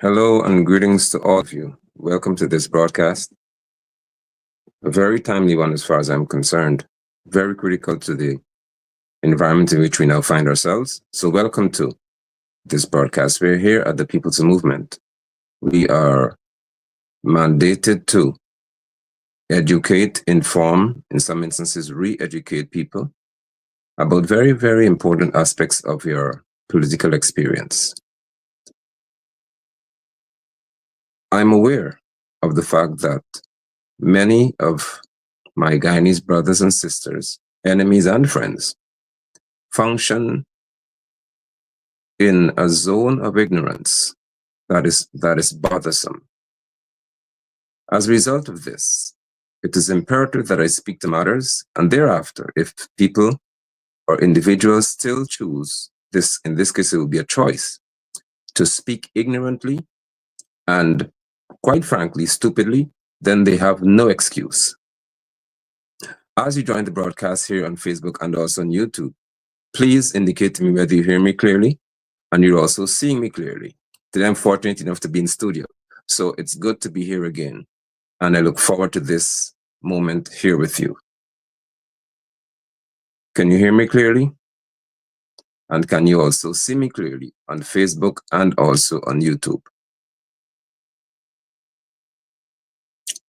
Hello and greetings to all of you. Welcome to this broadcast. A very timely one as far as I'm concerned. Very critical to the environment in which we now find ourselves. So welcome to this broadcast. We're here at the People's Movement. We are mandated to educate, inform, in some instances, re-educate people about very, very important aspects of your political experience. I'm aware of the fact that many of my Guyanese brothers and sisters, enemies and friends, function in a zone of ignorance that is bothersome. As a result of this, it is imperative that I speak to matters, and thereafter, if people or individuals still choose this, in this case, it will be a choice to speak ignorantly and, quite frankly, stupidly, then they have no excuse. As you join the broadcast here on Facebook and also on YouTube, please indicate to me whether you hear me clearly and you're also seeing me clearly. Today I'm fortunate enough to be in studio, so it's good to be here again. And I look forward to this moment here with you. Can you hear me clearly? And can you also see me clearly on Facebook and also on YouTube?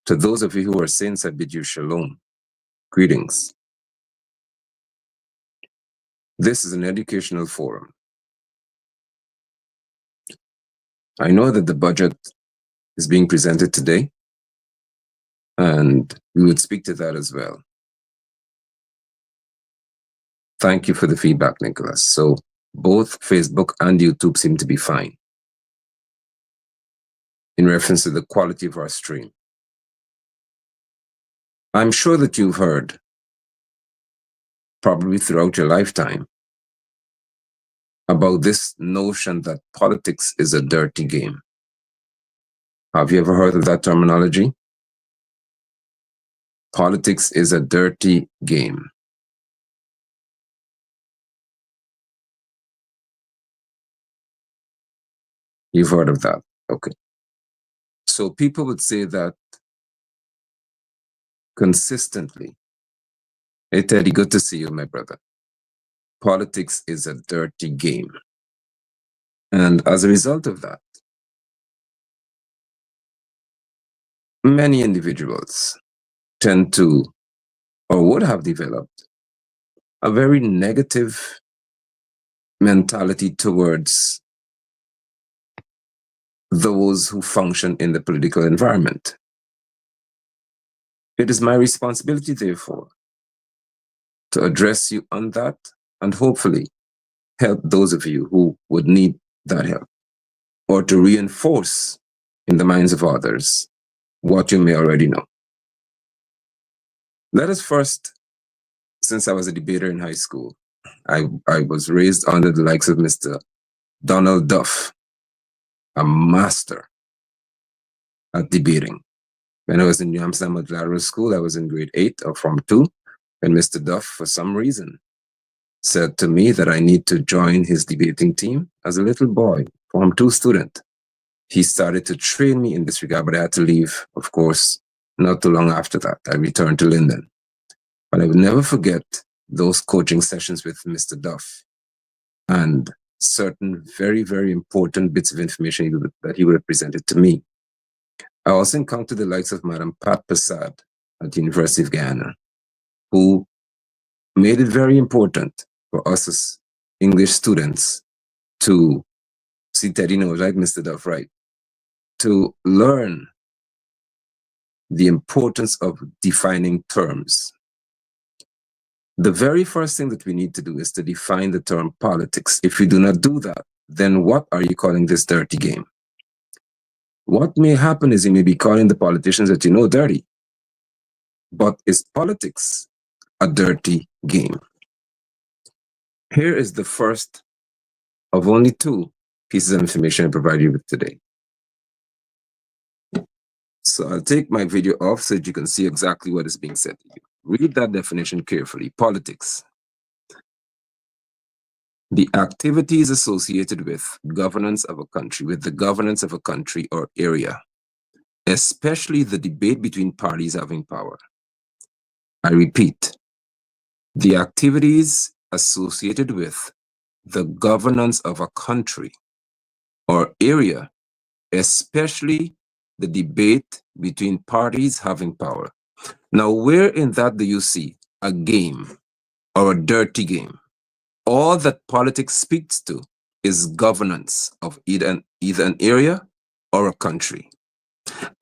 To those of you who are saints, I bid you shalom. Greetings. This is an educational forum. I know that the budget is being presented today, and we would speak to that as well. Thank you for the feedback, Nicholas. So both Facebook and YouTube seem to be fine in reference to the quality of our stream. I'm sure that you've heard, probably throughout your lifetime, about this notion that politics is a dirty game. Have you ever heard of that terminology? Politics is a dirty game. You've heard of that. Okay. So people would say that consistently. Hey, Teddy, good to see you, my brother. Politics is a dirty game. And as a result of that, many individuals tend to, or would have developed, a very negative mentality towards those who function in the political environment. It is my responsibility, therefore, to address you on that and hopefully help those of you who would need that help, or to reinforce in the minds of others what you may already know. Let us first, since I was a debater in high school, I was raised under the likes of Mr. Donald Duff, a master at debating. When I was in New Amsterdam Lateral School, I was in grade 8 or Form 2, and Mr. Duff, for some reason, said to me that I need to join his debating team as a little boy, Form 2 student. He started to train me in this regard, but I had to leave, of course, not too long after that. I returned to Linden. But I will never forget those coaching sessions with Mr. Duff and certain very, very important bits of information that he would have presented to me. I also encountered the likes of Madam Pat Prasad at the University of Guyana, who made it very important for us as English students to, see Teddy knows, right, Mr. Duff, right, to learn the importance of defining terms. The very first thing that we need to do is to define the term politics. If we do not do that, then what are you calling this dirty game? What may happen is you may be calling the politicians that you know dirty. But is politics a dirty game? Here is the first of only 2 pieces of information I provide you with today. So I'll take my video off so that you can see exactly what is being said to you. Read that definition carefully. Politics. The activities associated with governance of a country, with the governance of a country or area, especially the debate between parties having power. I repeat, the activities associated with the governance of a country or area, especially the debate between parties having power. Now, where in that do you see a game or a dirty game? All that politics speaks to is governance of either an area or a country,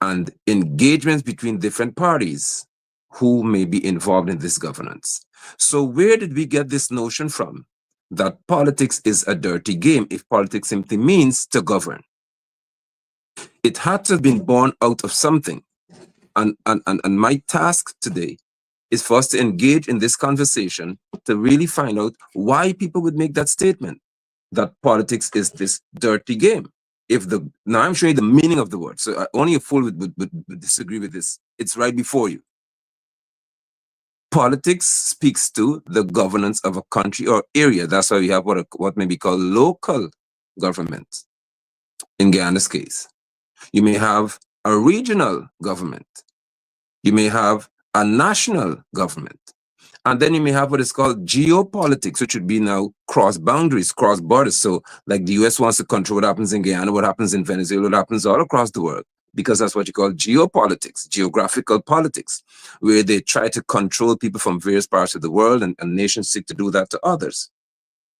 and engagements between different parties who may be involved in this governance. So where did we get this notion from that politics is a dirty game if politics simply means to govern? It had to have been born out of something. And my task today is for us to engage in this conversation to really find out why people would make that statement that politics is this dirty game. Now I'm showing you the meaning of the word, so only a fool would disagree with this. It's right before you. Politics speaks to the governance of a country or area. That's why we have what may be called local government. In Guyana's case, you may have a regional government. You may have a national government. And then you may have what is called geopolitics, which would be now cross boundaries, cross borders. So like the US wants to control what happens in Guyana, what happens in Venezuela, what happens all across the world, because that's what you call geopolitics, geographical politics, where they try to control people from various parts of the world, and nations seek to do that to others.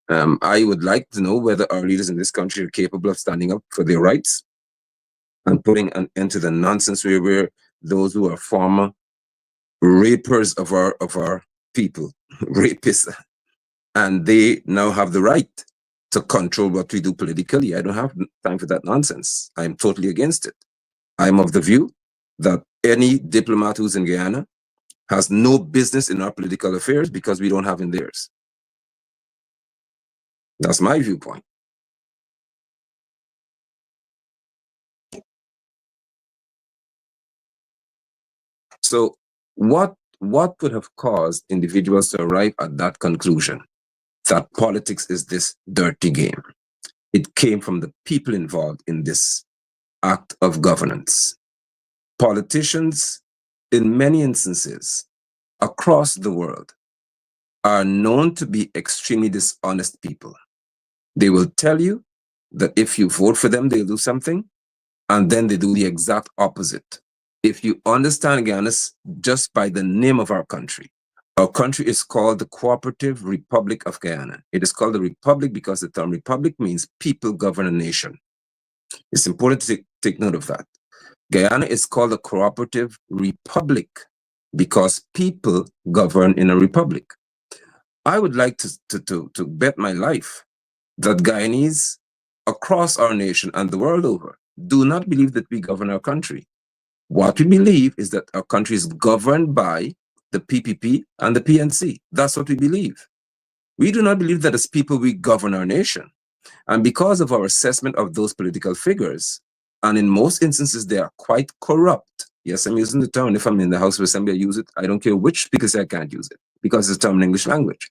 I would like to know whether our leaders in this country are capable of standing up for their rights and putting an end to the nonsense where those who are former rapers of our people, rapists, and they now have the right to control what we do politically. I don't have time for that nonsense. I'm totally against it. I'm of the view that any diplomat who's in Guyana has no business in our political affairs because we don't have in theirs. That's my viewpoint. So what could have caused individuals to arrive at that conclusion, that politics is this dirty game? It came from the people involved in this act of governance. Politicians, in many instances, across the world, are known to be extremely dishonest people. They will tell you that if you vote for them, they'll do something, and then they do the exact opposite. If you understand Guyana just by the name of our country is called the Cooperative Republic of Guyana. It is called a republic because the term republic means people govern a nation. It's important to take note of that. Guyana is called a Cooperative Republic because people govern in a republic. I would like to bet my life that Guyanese across our nation and the world over do not believe that we govern our country. What we believe is that our country is governed by the PPP and the PNC. That's what we believe. We do not believe that as people we govern our nation. And because of our assessment of those political figures, and in most instances they are quite corrupt. Yes, I'm using the term. If I'm in the House of Assembly, I use it. I don't care which speaker says I can't use it because it's a term in English language.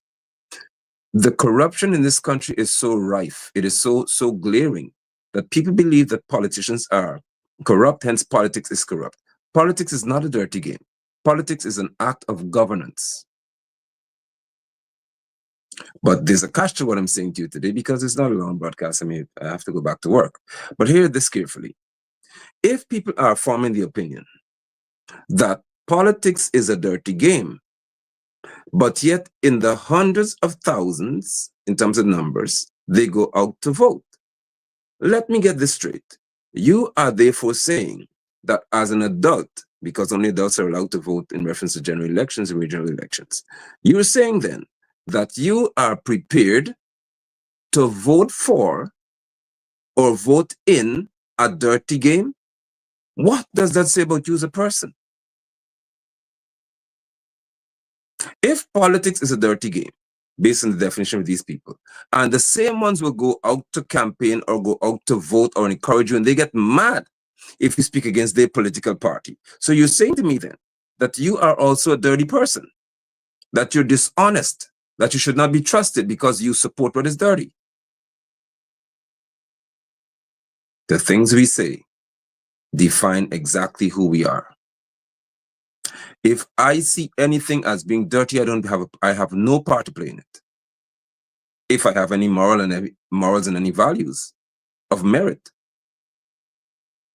The corruption in this country is so rife. It is so glaring that people believe that politicians are corrupt, hence politics is corrupt. Politics is not a dirty game. Politics is an act of governance. But there's a catch to what I'm saying to you today because it's not a long broadcast. I have to go back to work. But hear this carefully. If people are forming the opinion that politics is a dirty game, but yet in the hundreds of thousands, in terms of numbers, they go out to vote. Let me get this straight. You are therefore saying that as an adult, because only adults are allowed to vote in reference to general elections and regional elections, you're saying then that you are prepared to vote for or vote in a dirty game? What does that say about you as a person? If politics is a dirty game, based on the definition of these people, and the same ones will go out to campaign or go out to vote or encourage you, and they get mad if you speak against their political party. So you're saying to me then that you are also a dirty person, that you're dishonest, that you should not be trusted because you support what is dirty. The things we say define exactly who we are. If I see anything as being dirty, I have no part to play in it. If I have any morals and any values of merit.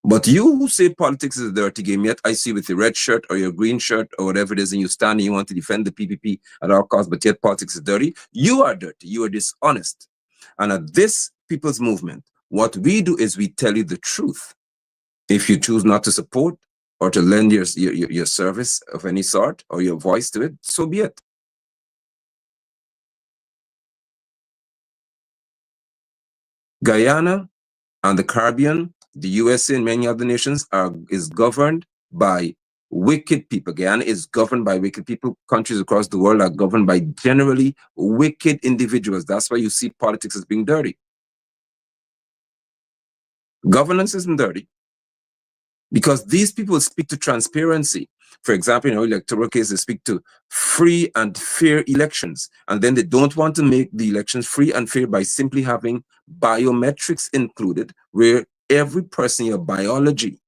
But you who say politics is a dirty game, yet I see with your red shirt or your green shirt or whatever it is, and you stand and you want to defend the PPP at all costs, but yet politics is dirty, you are dirty, you are dishonest. And at this people's movement, what we do is we tell you the truth. If you choose not to support or to lend your service of any sort or your voice to it, so be it. Guyana and the Caribbean, the USA and many other nations is governed by wicked people. Guyana is governed by wicked people. Countries across the world are governed by generally wicked individuals. That's why you see politics as being dirty. Governance isn't dirty because these people speak to transparency. For example, in our electoral case, they speak to free and fair elections. And then they don't want to make the elections free and fair by simply having biometrics included, where every person, your biology,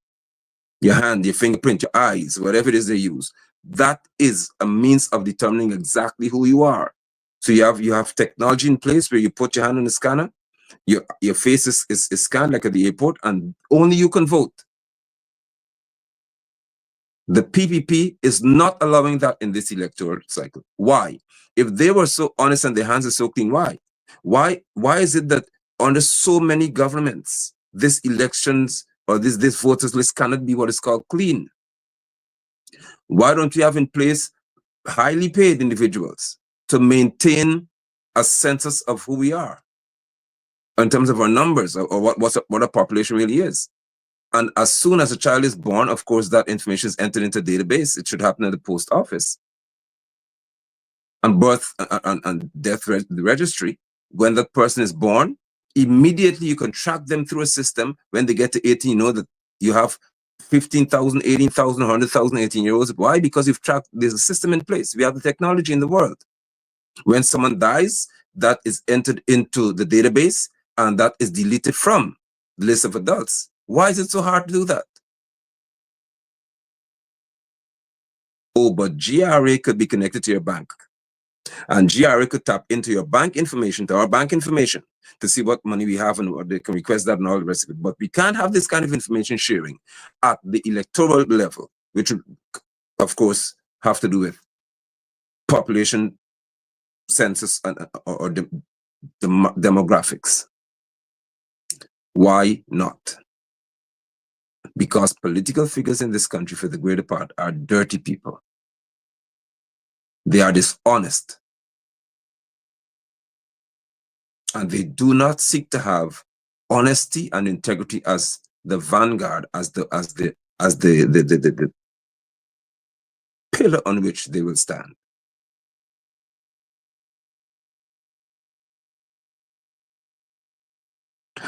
your hand, your fingerprint, your eyes, whatever it is they use, that is a means of determining exactly who you are. So you have technology in place where you put your hand on the scanner, your face is scanned like at the airport, and only you can vote. The PPP is not allowing that in this electoral cycle. Why? If they were so honest and their hands are so clean, why? Why is it that under so many governments, this elections or this voters list cannot be what is called clean? Why don't we have in place highly paid individuals to maintain a census of who we are in terms of our numbers or what our population really is? And as soon as a child is born, of course, that information is entered into a database. It should happen at the post office. And birth and death registry. When that person is born, immediately you can track them through a system. When they get to 18, you know that you have 15,000, 18,000, 100,000 18-year-olds. Why? Because you've tracked, there's a system in place. We have the technology in the world. When someone dies, that is entered into the database and that is deleted from the list of adults. Why is it so hard to do that? Oh, but GRA could be connected to your bank. And GRA could tap into your bank information, to our bank information, to see what money we have and what they can request that and all the rest of it. But we can't have this kind of information sharing at the electoral level, which would, of course, have to do with population census or demographics. Why not? Because political figures in this country, for the greater part, are dirty people. They are dishonest. And they do not seek to have honesty and integrity as the vanguard, as the pillar on which they will stand.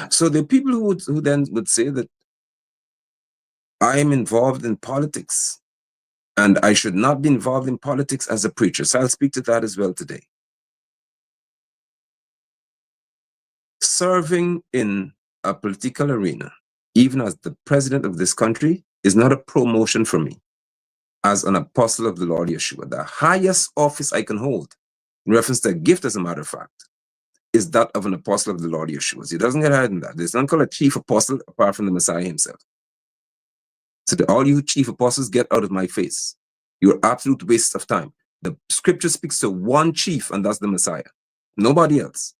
So the people who then would say that I am involved in politics and I should not be involved in politics as a preacher. So I'll speak to that as well today. Serving in a political arena, even as the president of this country, is not a promotion for me as an apostle of the Lord Yeshua. The highest office I can hold, in reference to a gift, as a matter of fact, is that of an apostle of the Lord Yeshua. He doesn't get higher than that. There's none called a chief apostle apart from the Messiah himself. So all you chief apostles, get out of my face. You're absolute waste of time. The scripture speaks to one chief, and that's the Messiah. Nobody else.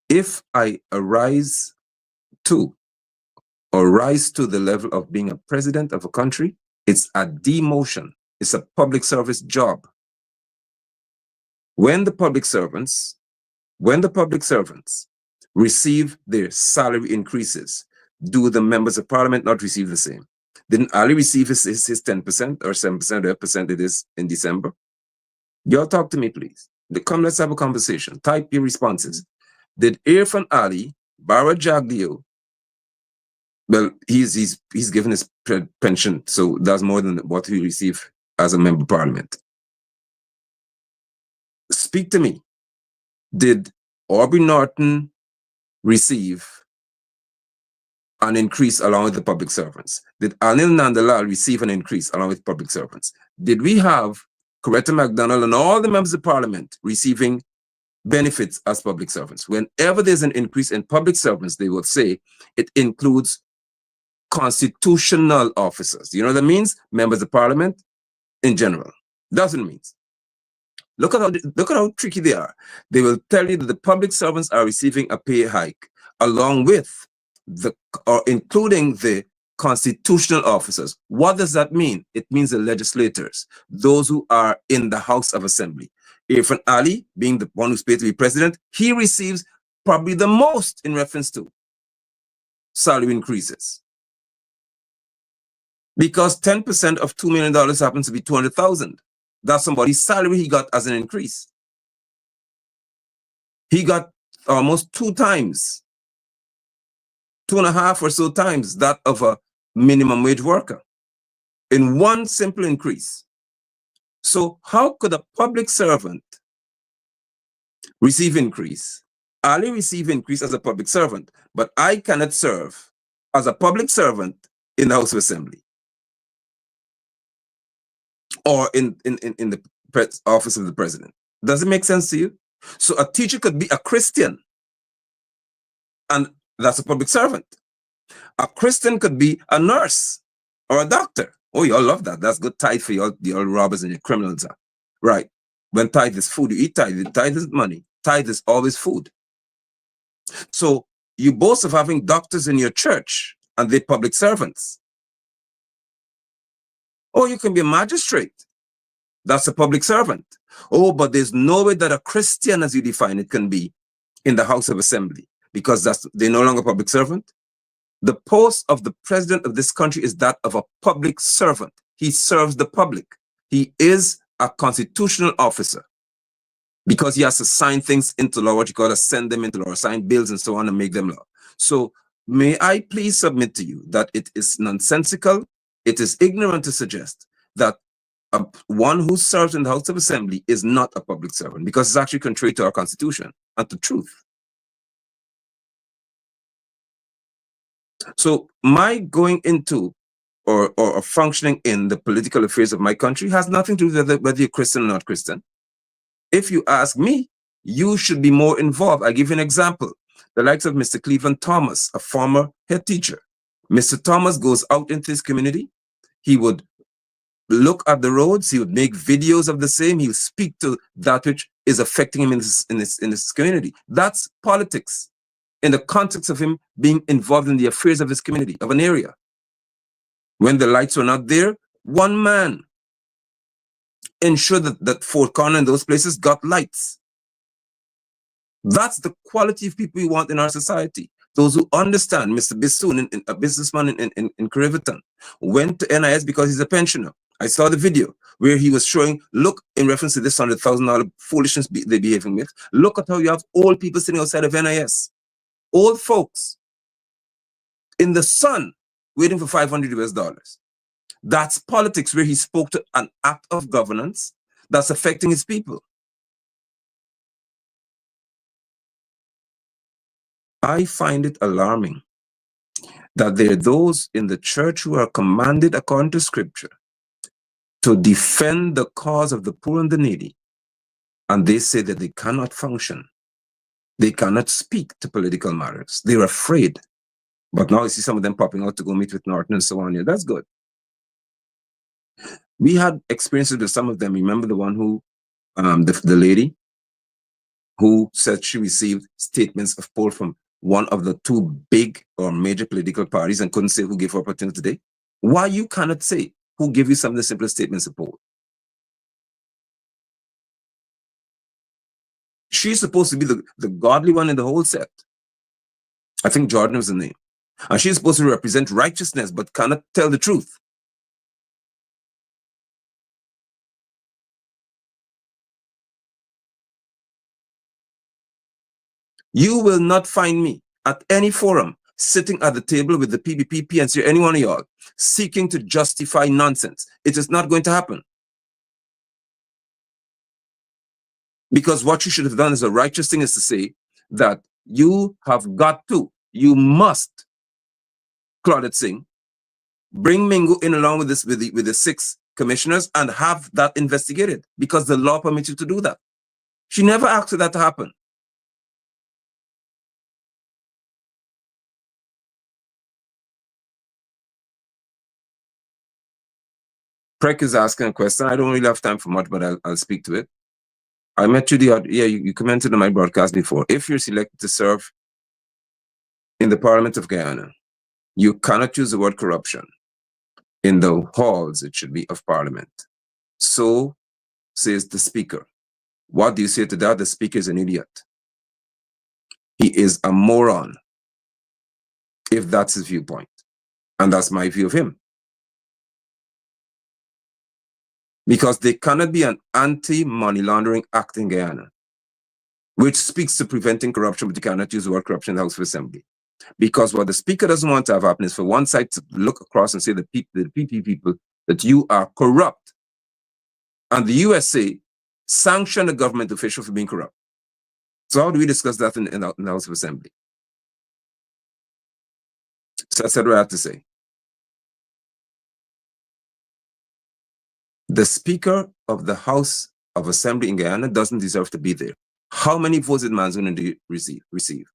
If I rise to the level of being a president of a country, it's a demotion. It's a public service job. When the public servants receive their salary increases, do the members of parliament not receive the same? Didn't Ali receive his 10% or 7% or 8% it is in December? Y'all talk to me, please. Come, let's have a conversation. Type your responses. Did Irfan Ali, Bara Jagdeo, well, he's given his pension, so that's more than what he received as a member of parliament. Speak to me. Did Aubrey Norton receive an increase along with the public servants? Did Anil Nandalal receive an increase along with public servants? Did we have Coretta MacDonald and all the members of parliament receiving benefits as public servants? Whenever there's an increase in public servants, they will say it includes constitutional officers. You know what that means? Members of parliament in general. That's what it means. Look at how tricky they are. They will tell you that the public servants are receiving a pay hike along with or including the constitutional officers. What does that mean? It means the legislators, those who are in the House of Assembly. Irfan Ali, being the one who's paid to be president, he receives probably the most in reference to salary increases. Because 10% of $2 million happens to be $200,000. That's somebody's salary he got as an increase. He got almost 2 times, 2.5 or so times that of a minimum wage worker in one simple increase. So how could a public servant receive increase? Ali receive increase as a public servant, but I cannot serve as a public servant in the House of Assembly or in the office of the president. Does it make sense to you? So a teacher could be a Christian, and that's a public servant. A Christian could be a nurse or a doctor. Oh, y'all love that. That's good tithe for y'all, the old robbers and your criminals. Right. When tithe is food, you eat tithe. Tithe is money. Tithe is always food. So you boast of having doctors in your church and they're public servants. Or you can be a magistrate. That's a public servant. Oh, but there's no way that a Christian, as you define it, can be in the House of Assembly because they're no longer public servant. The post of the president of this country is that of a public servant. He serves the public. He is a constitutional officer because he has to sign things into law, what you call send them into law, sign bills and so on and make them law. So may I please submit to you that it is nonsensical, it is ignorant to suggest that one who serves in the House of Assembly is not a public servant, because it's actually contrary to our Constitution and to truth. So my going into or functioning in the political affairs of my country has nothing to do with whether you're Christian or not Christian. If you ask me, you should be more involved. I'll give you an example. The likes of Mr. Cleveland Thomas, a former head teacher. Mr. Thomas goes out into his community. He would look at the roads. He would make videos of the same. He would speak to that which is affecting him in this community. That's politics in the context of him being involved in the affairs of his community, of an area. When the lights were not there, one man ensured that Fort Corner and those places got lights. That's the quality of people we want in our society. Those who understand. Mr. Bissoon, a businessman in Cariveton, went to NIS because he's a pensioner. I saw the video where he was showing, look, in reference to this $100,000 foolishness they're behaving with, look at how you have old people sitting outside of NIS. Old folks in the sun waiting for $500. That's politics, where he spoke to an act of governance that's affecting his people. I find it alarming that there are those in the church who are commanded according to scripture to defend the cause of the poor and the needy, and they say that they cannot function. They cannot speak to political matters. They're afraid. But now you see some of them popping out to go meet with Norton and so on. Yeah, that's good. We had experiences with some of them. Remember the one who, the lady who said she received statements of poll from one of the 2 big or major political parties and couldn't say who gave her opportunity today? Why you cannot say who gave you some of the simplest statements of poll? She's supposed to be the godly one in the whole set. I think Jordan was the name. And she's supposed to represent righteousness, but cannot tell the truth. You will not find me at any forum sitting at the table with the PBP, PNC, or any one of y'all seeking to justify nonsense. It is not going to happen. Because what you should have done as a righteous thing is to say that you you must, Claudette Singh, bring Mingo in along with this with the 6 commissioners and have that investigated because the law permits you to do that. She never asked for that to happen. Prek is asking a question. I don't really have time for much, but I'll speak to it. I met you you commented on my broadcast before. If you're selected to serve in the Parliament of Guyana, you cannot use the word corruption in the halls, it should be, of Parliament. So says the Speaker. What do you say to that? The Speaker is an idiot. He is a moron, if that's his viewpoint. And that's my view of him. Because there cannot be an anti-money laundering act in Guyana, which speaks to preventing corruption, but you cannot use the word corruption in the House of Assembly. Because what the Speaker doesn't want to have happen is for one side to look across and say the PP people that you are corrupt. And the USA sanction a government official for being corrupt. So how do we discuss that in the House of Assembly? So I said what I had to say. The Speaker of the House of Assembly in Guyana doesn't deserve to be there. How many votes did Manzuni receive?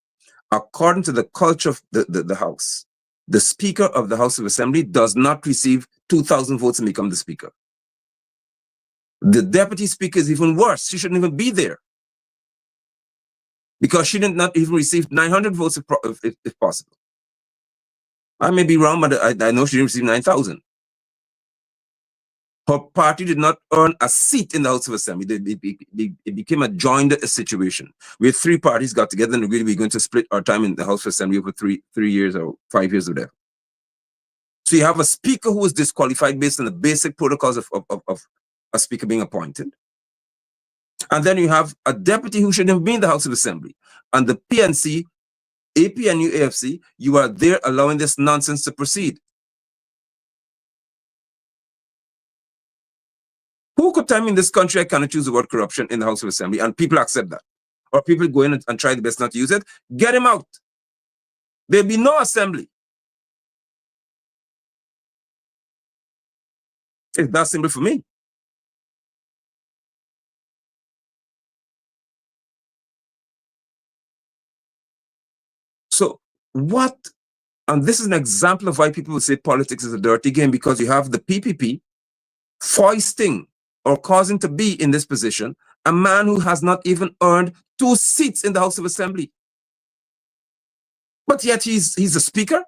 According to the culture of the House, the Speaker of the House of Assembly does not receive 2,000 votes and become the Speaker. The Deputy Speaker is even worse. She shouldn't even be there. Because she did not even receive 900 votes if possible. I may be wrong, but I know she didn't receive 9,000. Her party did not earn a seat in the House of Assembly. It became a joined situation where 3 parties got together and agreed we're going to split our time in the House of Assembly over 3 years or 5 years or whatever. So you have a speaker who was disqualified based on the basic protocols of a speaker being appointed. And then you have a deputy who shouldn't have been in the House of Assembly. And the PNC, APNU, AFC, you are there allowing this nonsense to proceed. Who could tell me in this country I cannot use the word corruption in the House of Assembly and people accept that? Or people go in and try the best not to use it? Get him out. There'll be no assembly. It's that simple for me. So what, and this is an example of why people will say politics is a dirty game, because you have the PPP foisting or causing to be in this position a man who has not even earned 2 seats in the House of Assembly. But yet he's the speaker.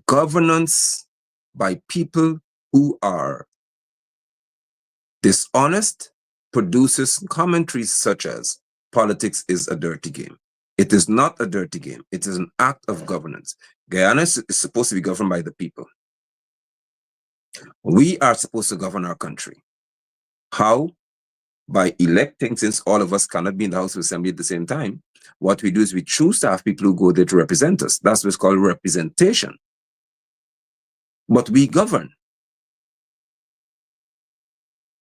Governance by people who are dishonest produces commentaries such as politics is a dirty game. It is not a dirty game. It is an act of governance. Guyana is supposed to be governed by the people. We are supposed to govern our country. How? By electing, since all of us cannot be in the House of Assembly at the same time, what we do is we choose to have people who go there to represent us. That's what's called representation. But we govern.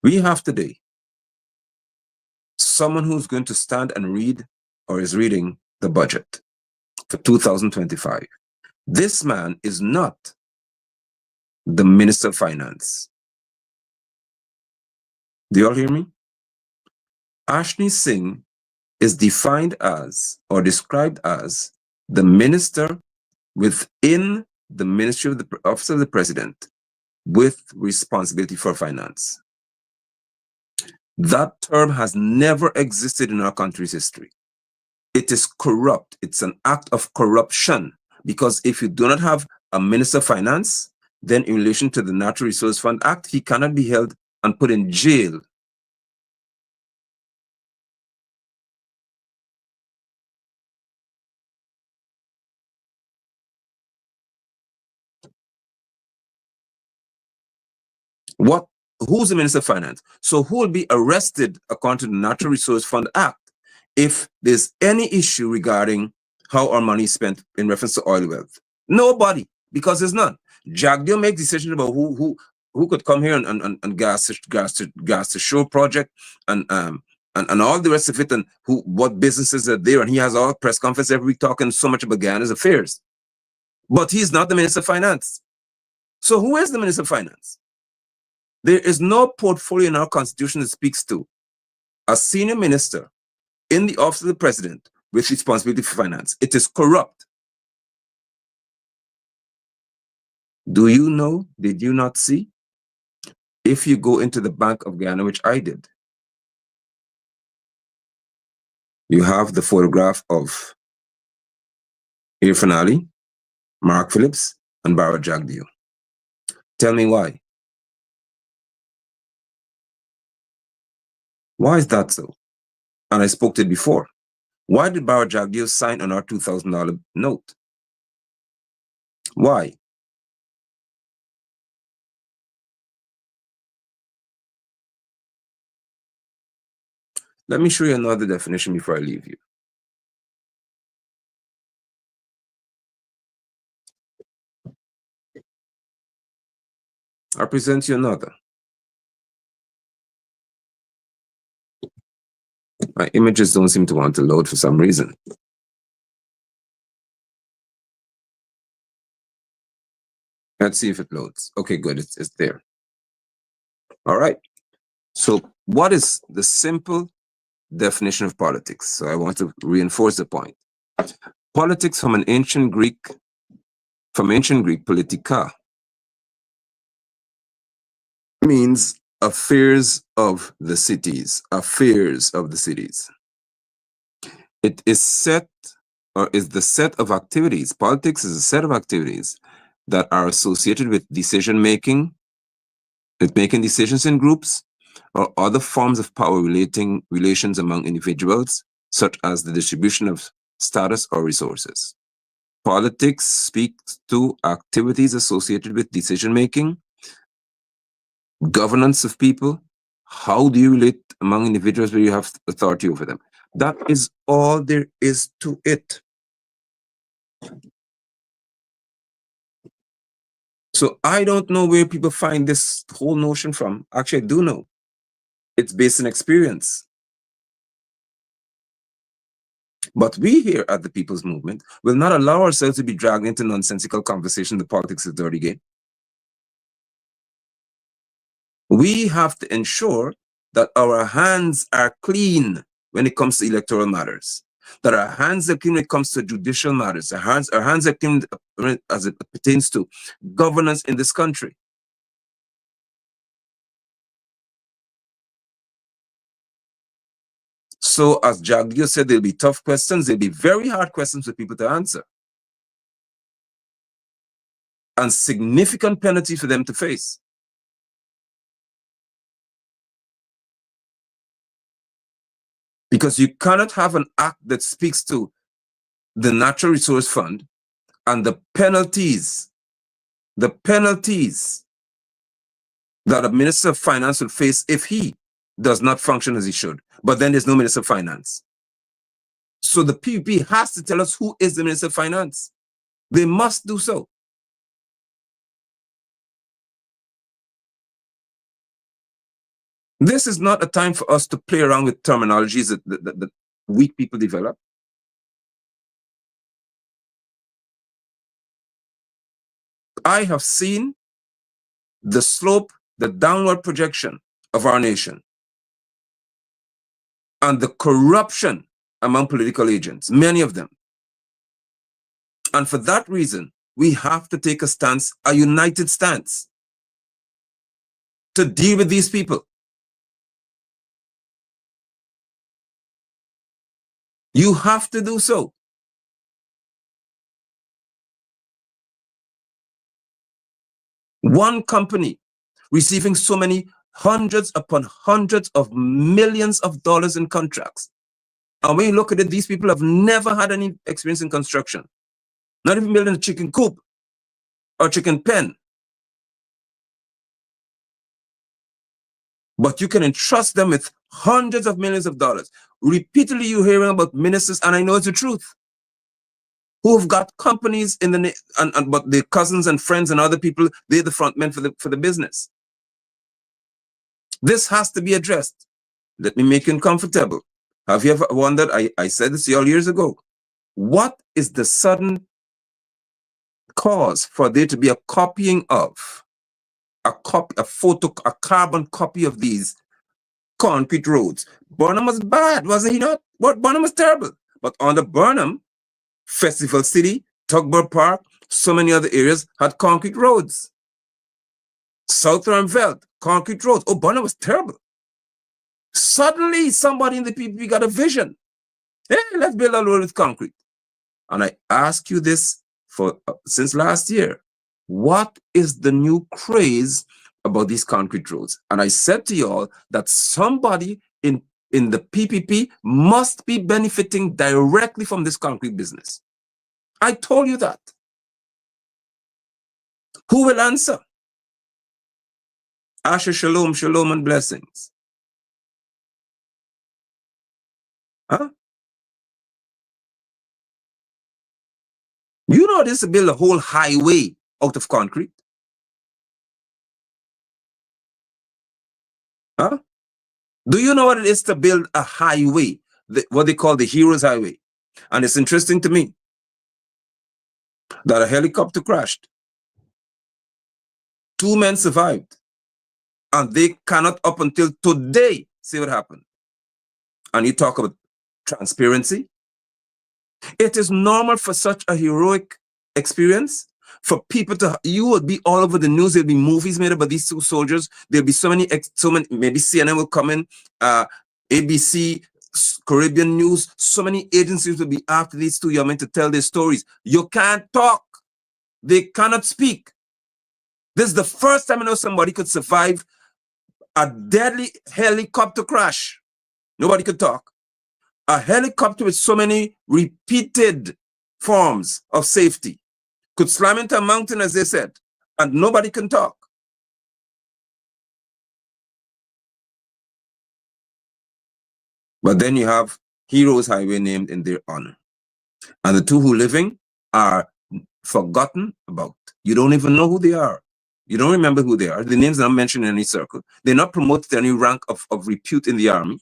We have today someone who's going to stand and read or is reading the budget for 2025. This man is not the Minister of Finance. Do you all hear me? Ashni Singh is defined as or described as the minister within the Ministry of the Office of the President with responsibility for finance. That term has never existed in our country's history. It is corrupt. It's an act of corruption, because if you do not have a Minister of Finance, then in relation to the Natural Resource Fund Act, he cannot be held and put in jail. Who's the Minister of Finance? So who will be arrested according to the Natural Resource Fund Act if there's any issue regarding how our money is spent in reference to oil wealth? Nobody, because there's none. Jagdeo makes decisions about who could come here and gas the show project and all the rest of it, and what businesses are there, and he has all press conference every week talking so much about Guyana's affairs. But he's not the Minister of Finance. So who is the Minister of Finance? There is no portfolio in our constitution that speaks to a senior minister in the office of the president with responsibility for finance. It is corrupt. Do you know? Did you not see? If you go into the Bank of Guyana, which I did, you have the photograph of Irfan Ali, Mark Phillips, and Barra Jagdeo. Tell me why. Why is that so? And I spoke to it before. Why did Barra Jagdeo sign on our $2,000 note? Why? Let me show you another definition before I leave you. I'll present you another. My images don't seem to want to load for some reason. Let's see if it loads. Okay, good. It's there. All right. So what is the simple definition of politics? So I want to reinforce the point. Politics from ancient Greek, politica, means affairs of the cities, affairs of the cities. It is set, or is the set of activities. Politics is a set of activities that are associated with decision making, with making decisions in groups, or other forms of power relations among individuals, such as the distribution of status or resources. Politics speaks to activities associated with decision making, governance of people. How do you relate among individuals where you have authority over them? That is all there is to it. So I don't know where people find this whole notion from. Actually, I do know. It's based on experience. But we here at the People's Movement will not allow ourselves to be dragged into nonsensical conversation. The politics is a dirty game. We have to ensure that our hands are clean when it comes to electoral matters, that our hands are clean when it comes to judicial matters, our hands are clean as it pertains to governance in this country. So as Jagdeo said, there'll be tough questions, there'll be very hard questions for people to answer, and significant penalty for them to face. Because you cannot have an act that speaks to the Natural Resource Fund and the penalties that a Minister of Finance will face if he does not function as he should. But then there's no Minister of Finance. So the PPP has to tell us who is the Minister of Finance. They must do so. This is not a time for us to play around with terminologies that weak people develop. I have seen the slope, the downward projection of our nation, and the corruption among political agents, many of them. And for that reason, we have to take a stance, a united stance, to deal with these people. You have to do so. One company receiving so many hundreds upon hundreds of millions of dollars in contracts. And when you look at it, these people have never had any experience in construction. Not even building a chicken coop or chicken pen. But you can entrust them with hundreds of millions of dollars. Repeatedly, you're hearing about ministers, and I know it's the truth. who've got companies in the but their cousins and friends and other people, they're the front men for the business. This has to be addressed. Let me make you uncomfortable. Have you ever wondered? I said this all years ago. What is the sudden cause for there to be a copying of a carbon copy of these concrete roads? Burnham was bad, wasn't he not? What Burnham was terrible. But under Burnham, Festival City, Tugboat Park, so many other areas had concrete roads. Southern Veld, concrete roads. Oh, Burnham was terrible. Suddenly, somebody in the PPP got a vision. Hey, let's build a road with concrete. And I ask you this since last year. What is the new craze about these concrete roads? And I said to you all that somebody in the PPP must be benefiting directly from this concrete business. I told you that. Who will answer? Asher, shalom, shalom, and blessings. Huh? You know this to build a whole highway out of concrete? Huh? Do you know what it is to build a highway, what they call the Heroes Highway? And it's interesting to me that a helicopter crashed. 2 men survived. And they cannot up until today see what happened. And you talk about transparency. It is normal for such a heroic experience for people to, you will be all over the news. There'll be movies made about these 2 soldiers. There'll be so many, maybe CNN will come in, ABC, Caribbean News, so many agencies will be after these 2 young men to tell their stories. You can't talk. They cannot speak. This is the first time I know somebody could survive a deadly helicopter crash. Nobody could talk. A helicopter with so many repeated forms of safety could slam into a mountain, as they said, and nobody can talk. But then you have Heroes Highway named in their honor. And the 2 who living are forgotten about. You don't even know who they are. You don't remember who they are. The names are not mentioned in any circle. They're not promoted to any rank of repute in the army.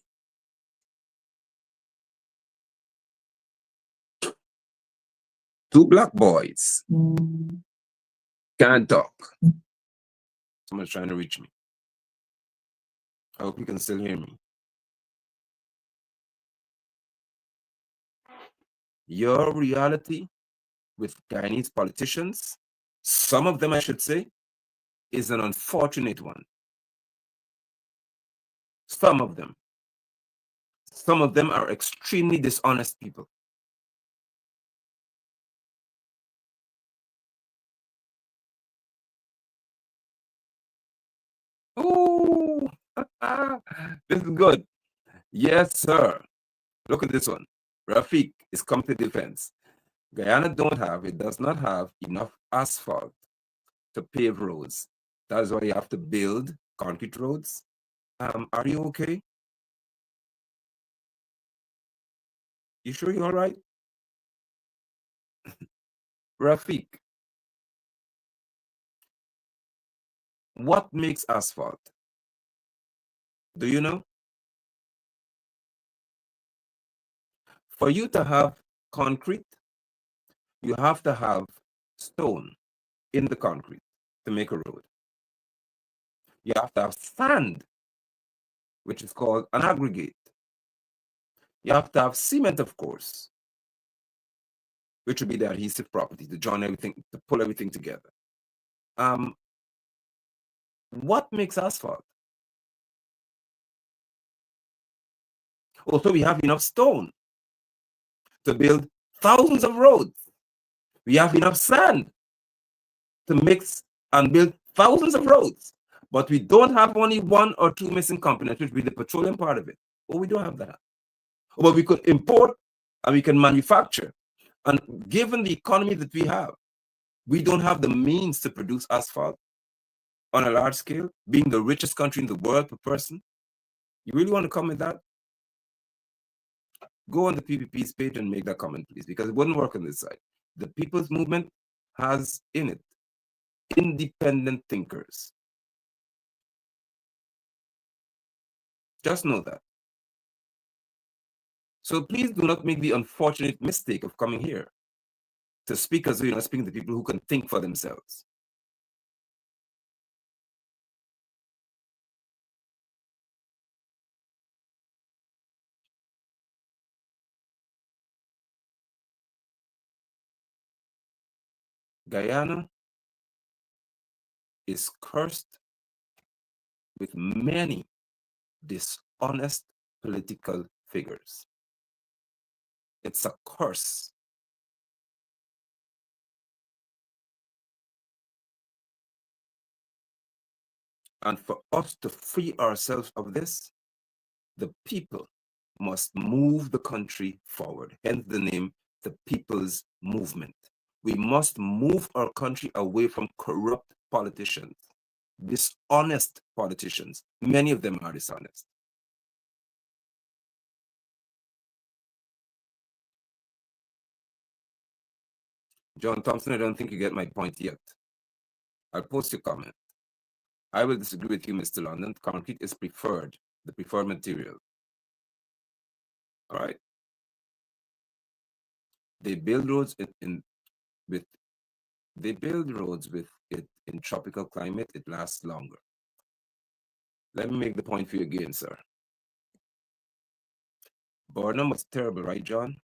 Two black boys can't talk. Someone's trying to reach me. I hope you can still hear me. Your reality with Guyanese politicians, some of them I should say, is an unfortunate one. Some of them are extremely dishonest people. Oh, this is good. Yes, sir. Look at this one. Rafiq is come to defense. Guyana does not have enough asphalt to pave roads. That's why you have to build concrete roads. Are you okay? You sure you're all right? Rafiq, what makes asphalt? Do you know? For you to have concrete, you have to have stone in the concrete to make a road. You have to have sand, which is called an aggregate. You have to have cement, of course, which would be the adhesive property to join everything, to pull everything together. What makes asphalt? Also, we have enough stone to build thousands of roads. We have enough sand to mix and build thousands of roads. But we don't have only 1 or 2 missing components, which would be the petroleum part of it. Well, we don't have that. But we could import and we can manufacture. And given the economy that we have, we don't have the means to produce asphalt on a large scale, being the richest country in the world per person. You really want to comment that? Go on the PPP's page and make that comment, please, because it wouldn't work on this side. The people's movement has in it independent thinkers. Just know that. So please do not make the unfortunate mistake of coming here to speak as though you're not speaking to people who can think for themselves. Guyana is cursed with many dishonest political figures. It's a curse. And for us to free ourselves of this, the people must move the country forward. Hence the name, the People's Movement. We must move our country away from corrupt politicians, dishonest politicians. Many of them are dishonest. John Thompson, I don't think you get my point yet. I'll post your comment. I will disagree with you, Mr. London. Concrete is preferred, the preferred material. All right. They build roads with it in tropical climate. It lasts longer. Let me make the point for you again, sir. Burnham was terrible, right, John?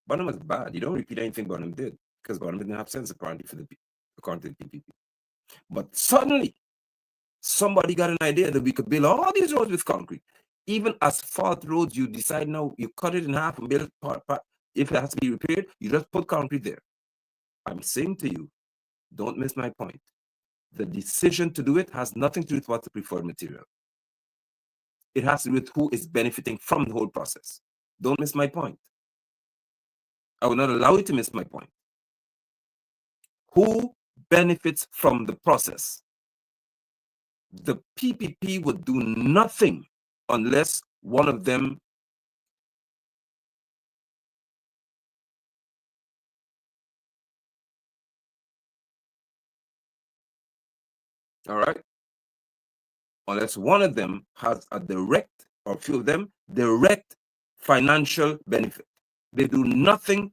Burnham was bad. You don't repeat anything Burnham did because Burnham didn't have sense apparently according to the PPP. But suddenly, somebody got an idea that we could build all these roads with concrete. Even asphalt roads, you decide now, you cut it in half and build part. If it has to be repaired, you just put concrete there. I'm saying to you, don't miss my point. The decision to do it has nothing to do with what's the preferred material. It has to do with who is benefiting from the whole process. Don't miss my point. I will not allow you to miss my point. Who benefits from the process? The PPP would do nothing unless one of them all right, unless one of them has a direct, or a few of them, direct financial benefit. They do nothing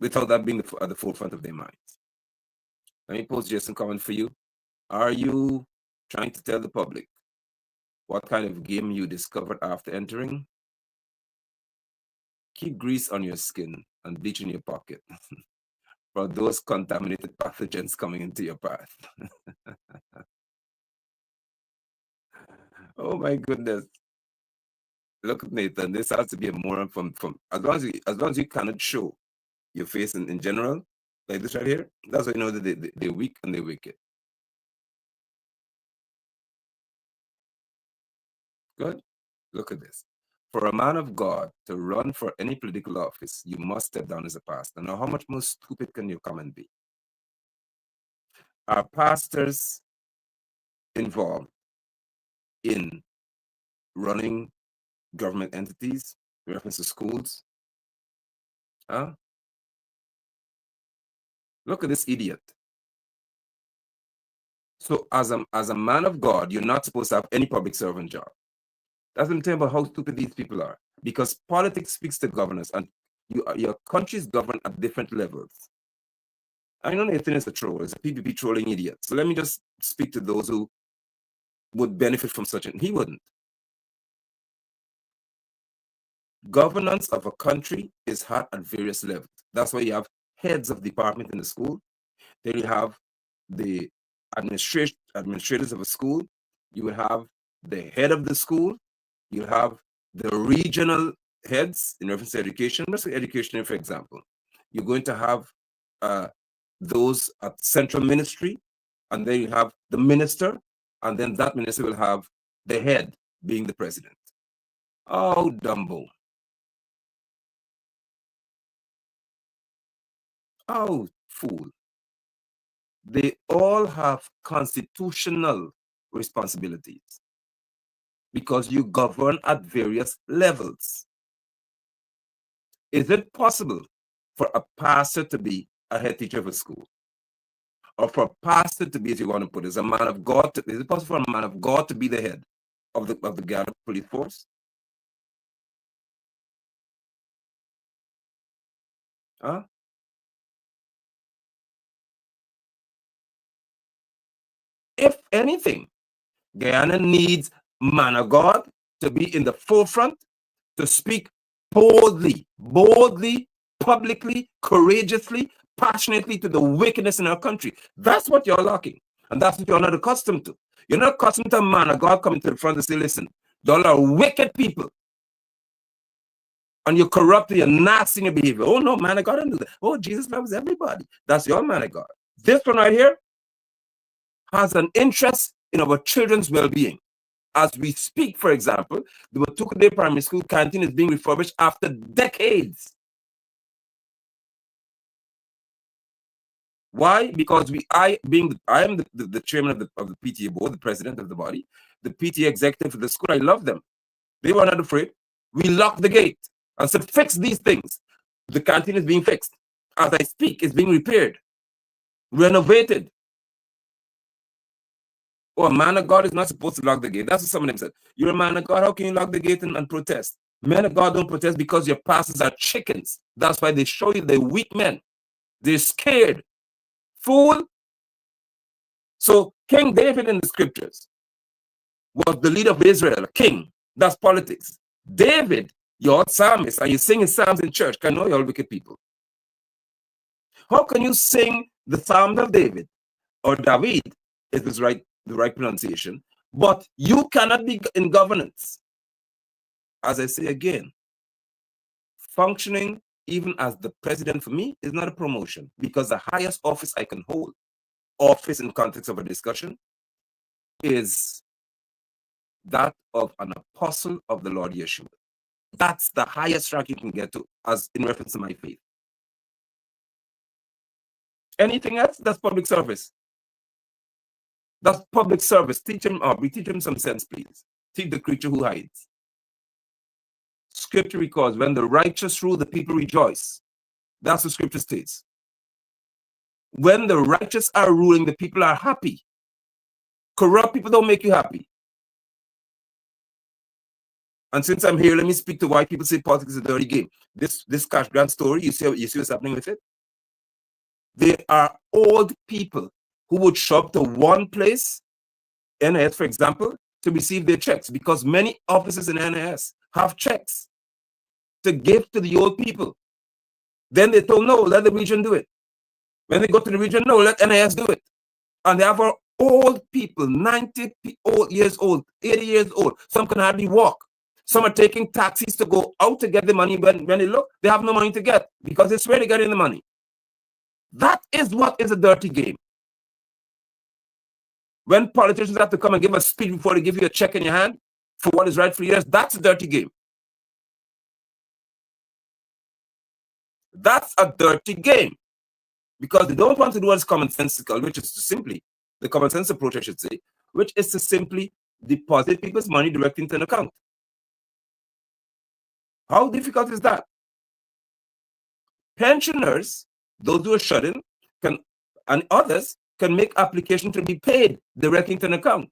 without that being at the forefront of their minds. Let me pose just a comment for you. Are you trying to tell the public what kind of game you discovered after entering? Keep grease on your skin and bleach in your pocket for those contaminated pathogens coming into your path. Oh my goodness. Look at Nathan. This has to be a moron from as long as you cannot show your face in general, like this right here, that's what you know that they're weak and they're wicked. Good. Look at this. For a man of God to run for any political office, you must step down as a pastor. Now, how much more stupid can your comment be? Are pastors involved in running government entities, in reference to schools? Huh? Look at this idiot. So as a man of God, you're not supposed to have any public servant job. That's what I'm telling about how stupid these people are. Because politics speaks to governance, and your country's governed at different levels. I know Nathan is a troll, is a PPP trolling idiot. So let me just speak to those who would benefit from such, and he wouldn't. Governance of a country is had at various levels. That's why you have heads of department in the school. Then you have the administrators of a school. You will have the head of the school. You have the regional heads in reference to education. Let's say education, for example. You're going to have those at central ministry, and then you have the minister, and then that minister will have the head being the president. Oh, Dumbo. Oh, fool. They all have constitutional responsibilities because you govern at various levels. Is it possible for a pastor to be a head teacher of a school, or for a pastor to be, as you want to put it, as a man of God? Is it possible for a man of God to be the head of the Guyana police force? Huh? If anything, Guyana needs man of God to be in the forefront, to speak boldly, publicly, courageously, passionately to the wickedness in our country. That's what you're lacking. And that's what you're not accustomed to. You're not accustomed to a man of God coming to the front and say, listen, y'all are wicked people. And you're corrupt, you're nasty in your behavior. Oh no, man of God don't do that. Oh, Jesus loves everybody. That's your man of God. This one right here has an interest in our children's well-being. As we speak, for example, the Watukude Primary School canteen is being refurbished after decades. Why? Because I am the chairman of the PTA board, the president of the body, the PTA executive for the school. I love them. They were not afraid. We locked the gate and said, fix these things. The canteen is being fixed. As I speak, it's being repaired, renovated. Oh, a man of God is not supposed to lock the gate. That's what some of them said. You're a man of God, how can you lock the gate and protest? Men of God don't protest because your pastors are chickens. That's why they show you they're weak men. They're scared. Fool. So King David in the scriptures was the leader of Israel, a king. That's politics. David, your psalmist, and you sing his psalms in church, can know you're wicked people. How can you sing the Psalms of David or David, is this the right pronunciation, but you cannot be in governance? As I say again, functioning even as the president for me is not a promotion, because the highest office I can hold, office in context of a discussion, is that of an apostle of the Lord Yeshua. That's the highest rank you can get to, as in reference to my faith. Anything else? That's public service. That's public service. Teach him, teach him some sense, please. Teach the creature who hides. Scripture records, when the righteous rule, the people rejoice. That's what scripture states. When the righteous are ruling, the people are happy. Corrupt people don't make you happy. And since I'm here, let me speak to why people say politics is a dirty game. This cash grant story, you see what's happening with it? There are old people who would show up to one place, NIS, for example, to receive their checks, because many offices in NIS have checks to give to the old people. Then they told, no, let the region do it. When they go to the region, no, let NIS do it. And they have our old people, 90 years old, 80 years old. Some can hardly walk. Some are taking taxis to go out to get the money. When they look, they have no money to get, because it's where they get in the money. That is what is a dirty game. When politicians have to come and give a speech before they give you a check in your hand for what is right for you, that's a dirty game. That's a dirty game, because they don't want to do what's commonsensical, which is to simply, the common sense approach, I should say, which is to simply deposit people's money directly into an account. How difficult is that? Pensioners, those who are shut in, and others can make application to be paid directly into an account.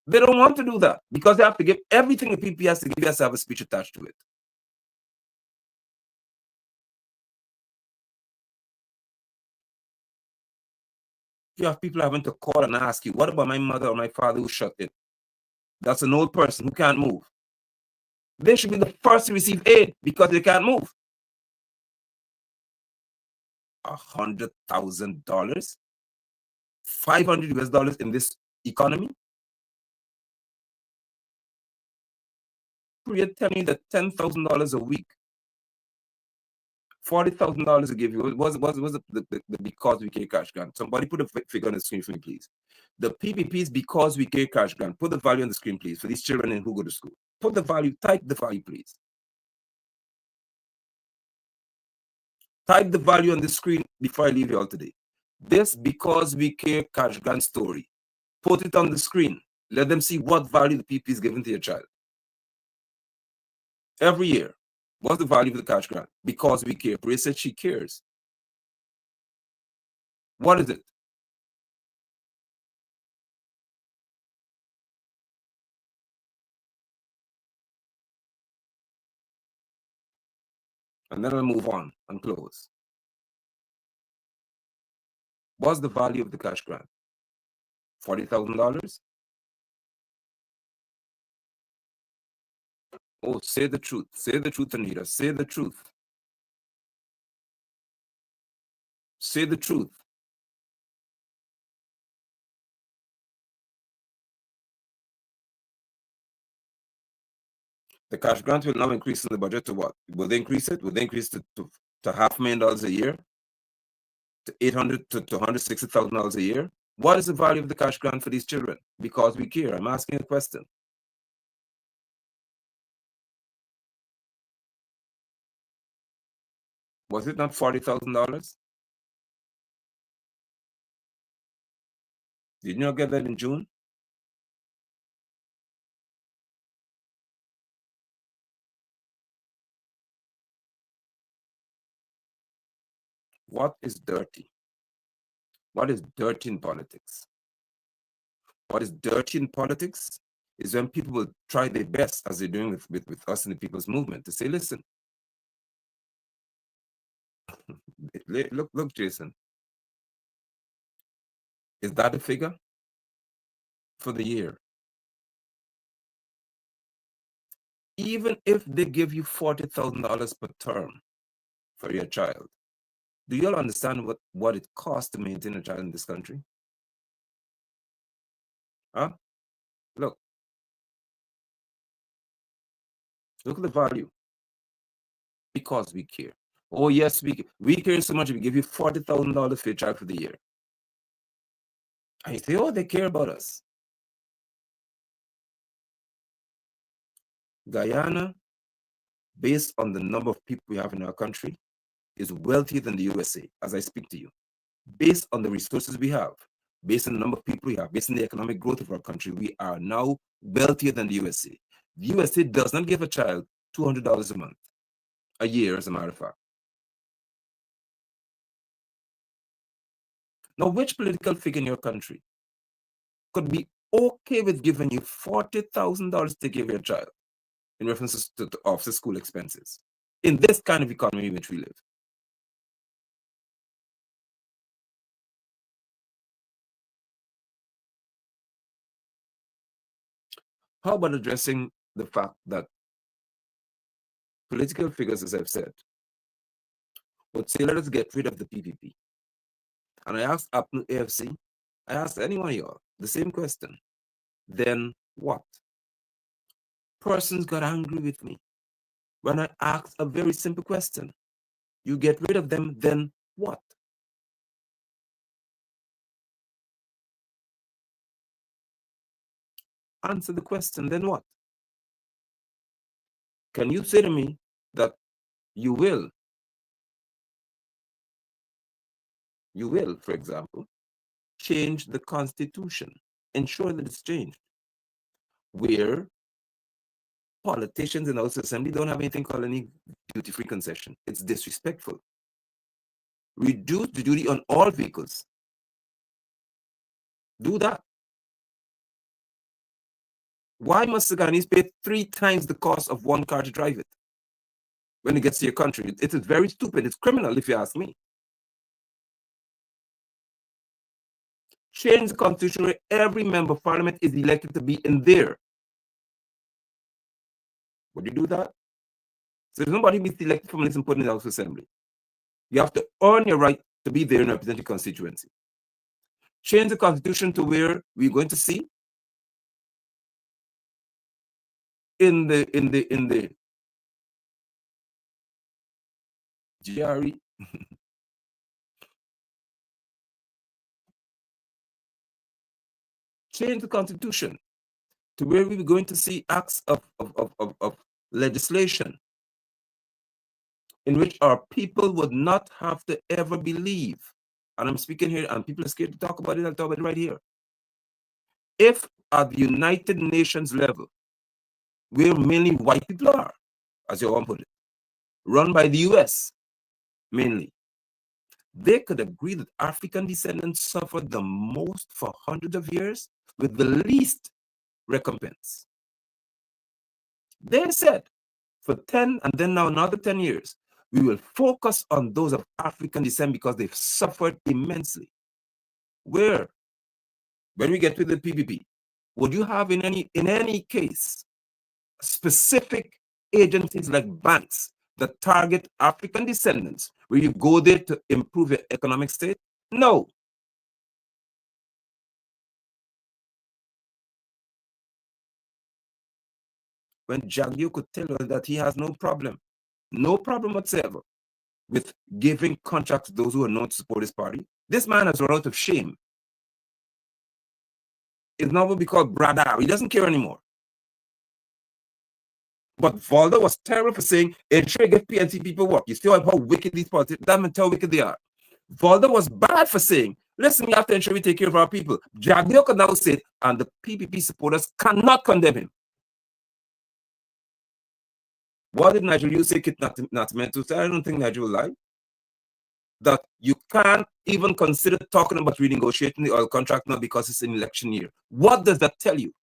They don't want to do that, because they have to give everything the PP has to give, has to have a speech attached to it. You have people having to call and ask you, what about my mother or my father who shut in? That's an old person who can't move. They should be the first to receive aid because they can't move. $100,000, $500 in this economy. You're telling me that $10,000 a week, $40,000 to give you, was the because we care cash grant. Somebody put a figure on the screen for me, please. The PPPs because we care cash grant. Put the value on the screen, please, for these children who go to school. Put the value, type the value, please. Type the value on the screen before I leave you all today. This because we care cash grant story. Put it on the screen. Let them see what value the PP is given to your child. Every year. What's the value of the cash grant? Because we care. Bray said she cares. What is it? And then I'll move on and close. What's the value of the cash grant? $40,000? Oh, say the truth. Say the truth, Anita. Say the truth. Say the truth. The cash grant will now increase in the budget to what? Will they increase it? Will they increase it to $500,000 a year? To $800 to $160,000 a year? What is the value of the cash grant for these children? Because we care. I'm asking a question. Was it not $40,000? Did you not get that in June? What is dirty? What is dirty in politics? What is dirty in politics is when people will try their best, as they're doing with us in the People's Movement, to say, listen, look, Jason, is that a figure for the year? Even if they give you $40,000 per term for your child, do you all understand what it costs to maintain a child in this country? Huh? Look at the value. Because we care. Oh, yes, we care so much, we give you $40,000 for your child for the year. And you say, oh, they care about us. Guyana, based on the number of people we have in our country, is wealthier than the USA, as I speak to you. Based on the resources we have, based on the number of people we have, based on the economic growth of our country, we are now wealthier than the USA. The USA does not give a child $200 a month, a year, as a matter of fact. Now, which political figure in your country could be okay with giving you $40,000 to give your child in reference to offset school expenses in this kind of economy in which we live? How about addressing the fact that political figures, as I've said, would say, let us get rid of the PPP. And I asked APNU AFC, I asked anyone of y'all the same question. Then what? Persons got angry with me when I asked a very simple question. You get rid of them, then what? Answer the question, then what? Can you say to me that you will, for example, change the Constitution, ensure that it's changed, where politicians in the House Assembly don't have anything called any duty-free concession? It's disrespectful. Reduce the duty on all vehicles. Do that. Why must the Guyanese pay 3 times the cost of one car to drive it when it gets to your country? It is very stupid. It's criminal, if you ask me. Change the Constitution where every member of parliament is elected to be in there. Would you do that? So if nobody be elected from this and put in the House Assembly, you have to earn your right to be there and represent your constituency. Change the Constitution to where we're going to see in the GRE change the Constitution to where we were going to see acts of legislation in which our people would not have to ever believe. And I'm speaking here, and people are scared to talk about it. I'll talk about it right here. If at the United Nations level, where mainly white people are, as you want to put it, run by the US mainly, they could agree that African descendants suffered the most for hundreds of years with the least recompense. They said for 10 and then now another 10 years, we will focus on those of African descent because they've suffered immensely. Where, when we get to the PPP, would you have in any case specific agencies like banks that target African descendants where you go there to improve your economic state? No. When Jagyo could tell us that he has no problem whatsoever with giving contracts to those who are known to support his party. This man has run out of shame. It's not what we call brother. He doesn't care anymore. But Valda was terrible for saying, ensure you get PNC people work. You still have how wicked these politicians, that means how wicked they are. Valda was bad for saying, listen, we have to ensure we take care of our people. Jagyo could now say it, and the PPP supporters cannot condemn him. What did Nigeria say? Not meant to say? I don't think Nigeria will lie. That you can't even consider talking about renegotiating the oil contract now because it's an election year. What does that tell you?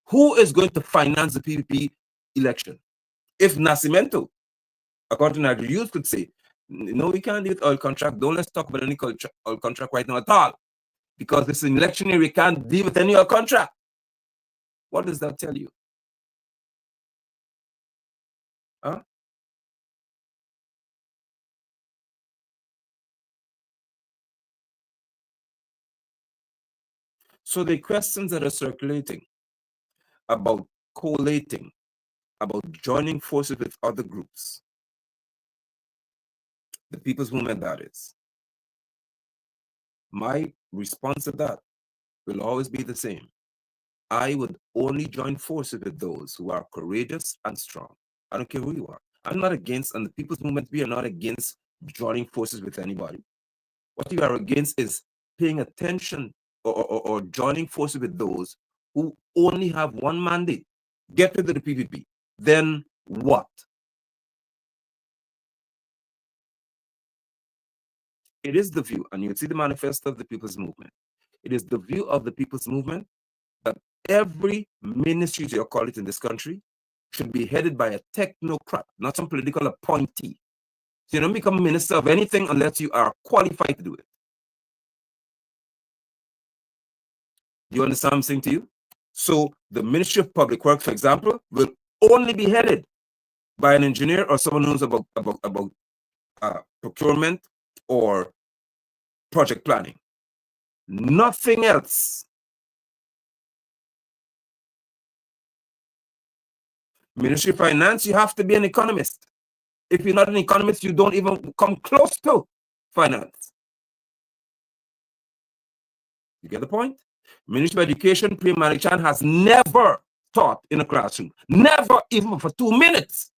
Who is going to finance the PPP election? If Nascimento, according to Nigeria Youth, could say, no, we can't do it oil contract. Don't let's talk about any oil contract right now at all. Because it's an election year, we can't deal with any oil contract. What does that tell you? Huh? So the questions that are circulating about collating, about joining forces with other groups, the people's movement that is, my response to that will always be the same. I would only join forces with those who are courageous and strong. I don't care who you are. I'm not against, and the people's movement, we are not against joining forces with anybody. What you are against is paying attention or joining forces with those who only have one mandate. Get rid of the PPP. Then what? It is the view, and you see the manifesto of the people's movement. It is the view of the people's movement that every ministry, as you call it in this country, should be headed by a technocrat, not some political appointee. So you don't become a minister of anything unless you are qualified to do it. Do you understand what I'm saying to you? So the Ministry of Public Works, for example, will only be headed by an engineer or someone who knows about procurement or project planning. Nothing else. Ministry of Finance, you have to be an economist. If you're not an economist, you don't even come close to finance. You get the point? Ministry of Education, Prem Manichan has never taught in a classroom. Never, even for 2 minutes.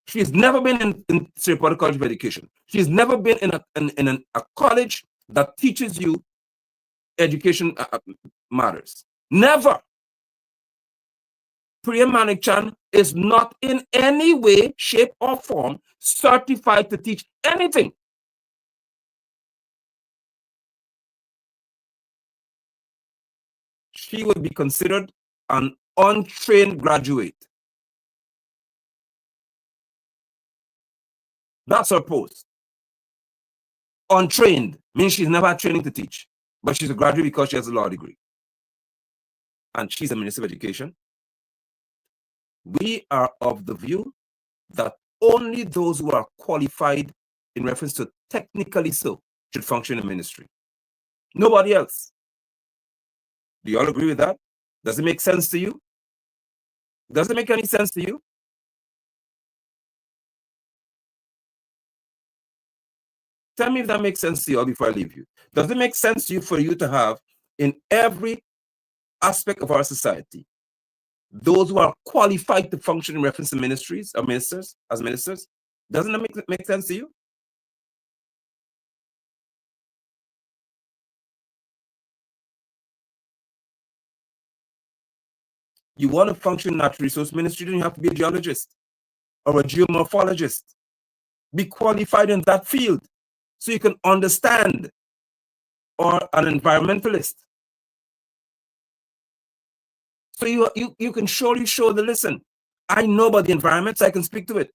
She's never been in Singapore College of Education. She's never been in a college that teaches you education matters. Never. Priya Manichan is not in any way, shape, or form certified to teach anything. She would be considered an untrained graduate. That's her post. Untrained means she's never had training to teach, but she's a graduate because she has a law degree. And she's a Minister of Education. We are of the view that only those who are qualified in reference to technically so should function in ministry. Nobody else. Do you all agree with that? Does it make sense to you? Does it make any sense to you? Tell me if that makes sense to you all before I leave you. Does it make sense to you for you to have in every aspect of our society those who are qualified to function in reference to ministries or ministers as ministers? Doesn't that make sense to you? You want to function in natural resource ministry, then you have to be a geologist or a geomorphologist. Be qualified in that field so you can understand, or an environmentalist. So you can surely show the listen. I know about the environment, so I can speak to it.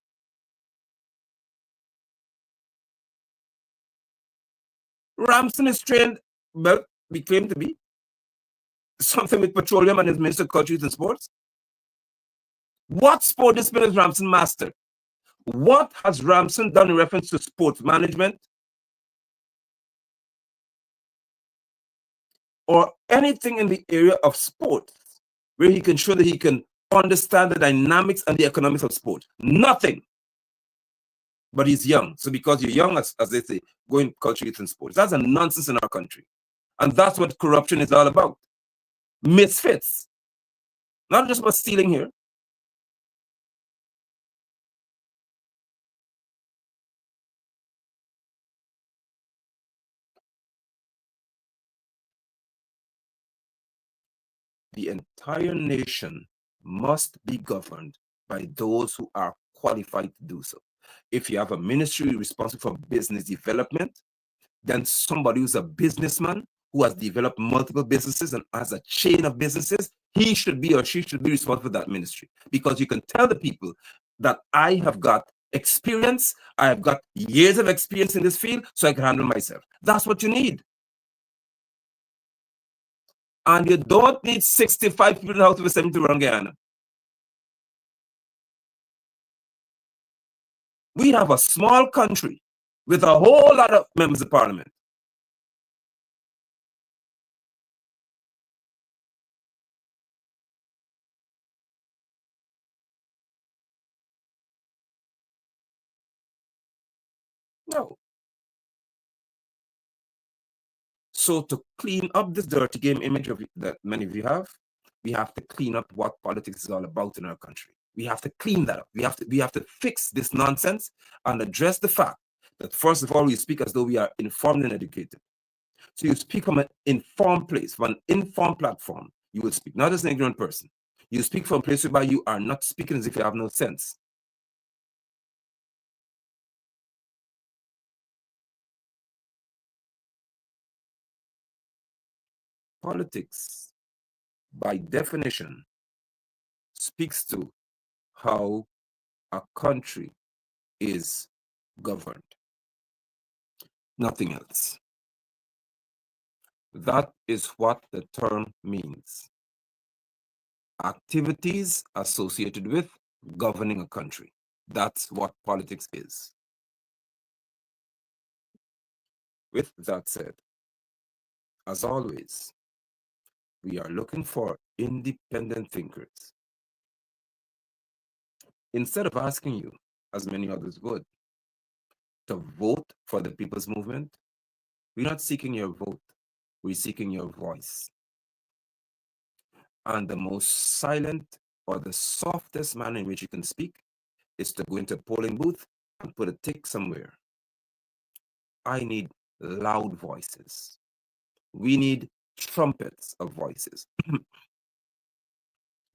Ramson is trained, well, we claim to be something with petroleum and is Minister of Culture, Youth and Sports. What sport discipline has Ramson mastered? What has Ramson done in reference to sports management or anything in the area of sport where he can show that he can understand the dynamics and the economics of sport? Nothing. But he's young. So because you're young, as they say, go in culture, youth, and sports. That's a nonsense in our country. And that's what corruption is all about. Misfits. Not just about stealing here. The entire nation must be governed by those who are qualified to do so. If you have a ministry responsible for business development, then somebody who's a businessman who has developed multiple businesses and has a chain of businesses, he should be or she should be responsible for that ministry. Because you can tell the people that I have got experience, I have got years of experience in this field, so I can handle myself. That's what you need. And you don't need 65 people in the House of Assembly to run Guyana. We have a small country with a whole lot of members of parliament. No. So to clean up this dirty game image that many of you have, we have to clean up what politics is all about in our country. We have to clean that up. We have to fix this nonsense and address the fact that, first of all, we speak as though we are informed and educated. So you speak from an informed place, from an informed platform. You will speak not as an ignorant person. You speak from a place whereby you are not speaking as if you have no sense. Politics, by definition, speaks to how a country is governed. Nothing else. That is what the term means. Activities associated with governing a country. That's what politics is. With that said, as always, we are looking for independent thinkers. Instead of asking you, as many others would, to vote for the People's Movement, we're not seeking your vote, we're seeking your voice. And the most silent or the softest manner in which you can speak is to go into a polling booth and put a tick somewhere. I need loud voices. We need trumpets of voices.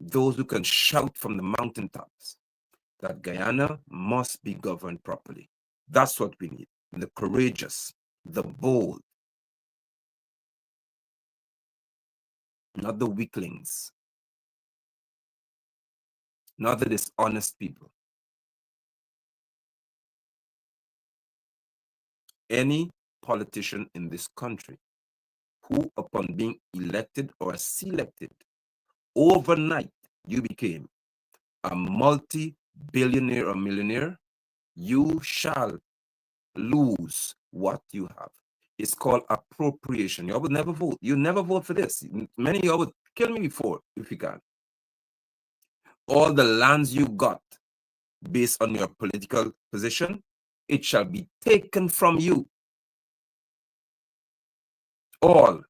Those who can shout from the mountaintops that Guyana must be governed properly. That's what we need. The courageous, the bold, not the weaklings, not the dishonest people. Any politician in this country who, upon being elected or selected, overnight you became a multi-billionaire or millionaire, you shall lose what you have. It's called appropriation. You would never vote. You never vote for this. Many of you would kill me before, if you can. All the lands you got based on your political position, it shall be taken from you. All.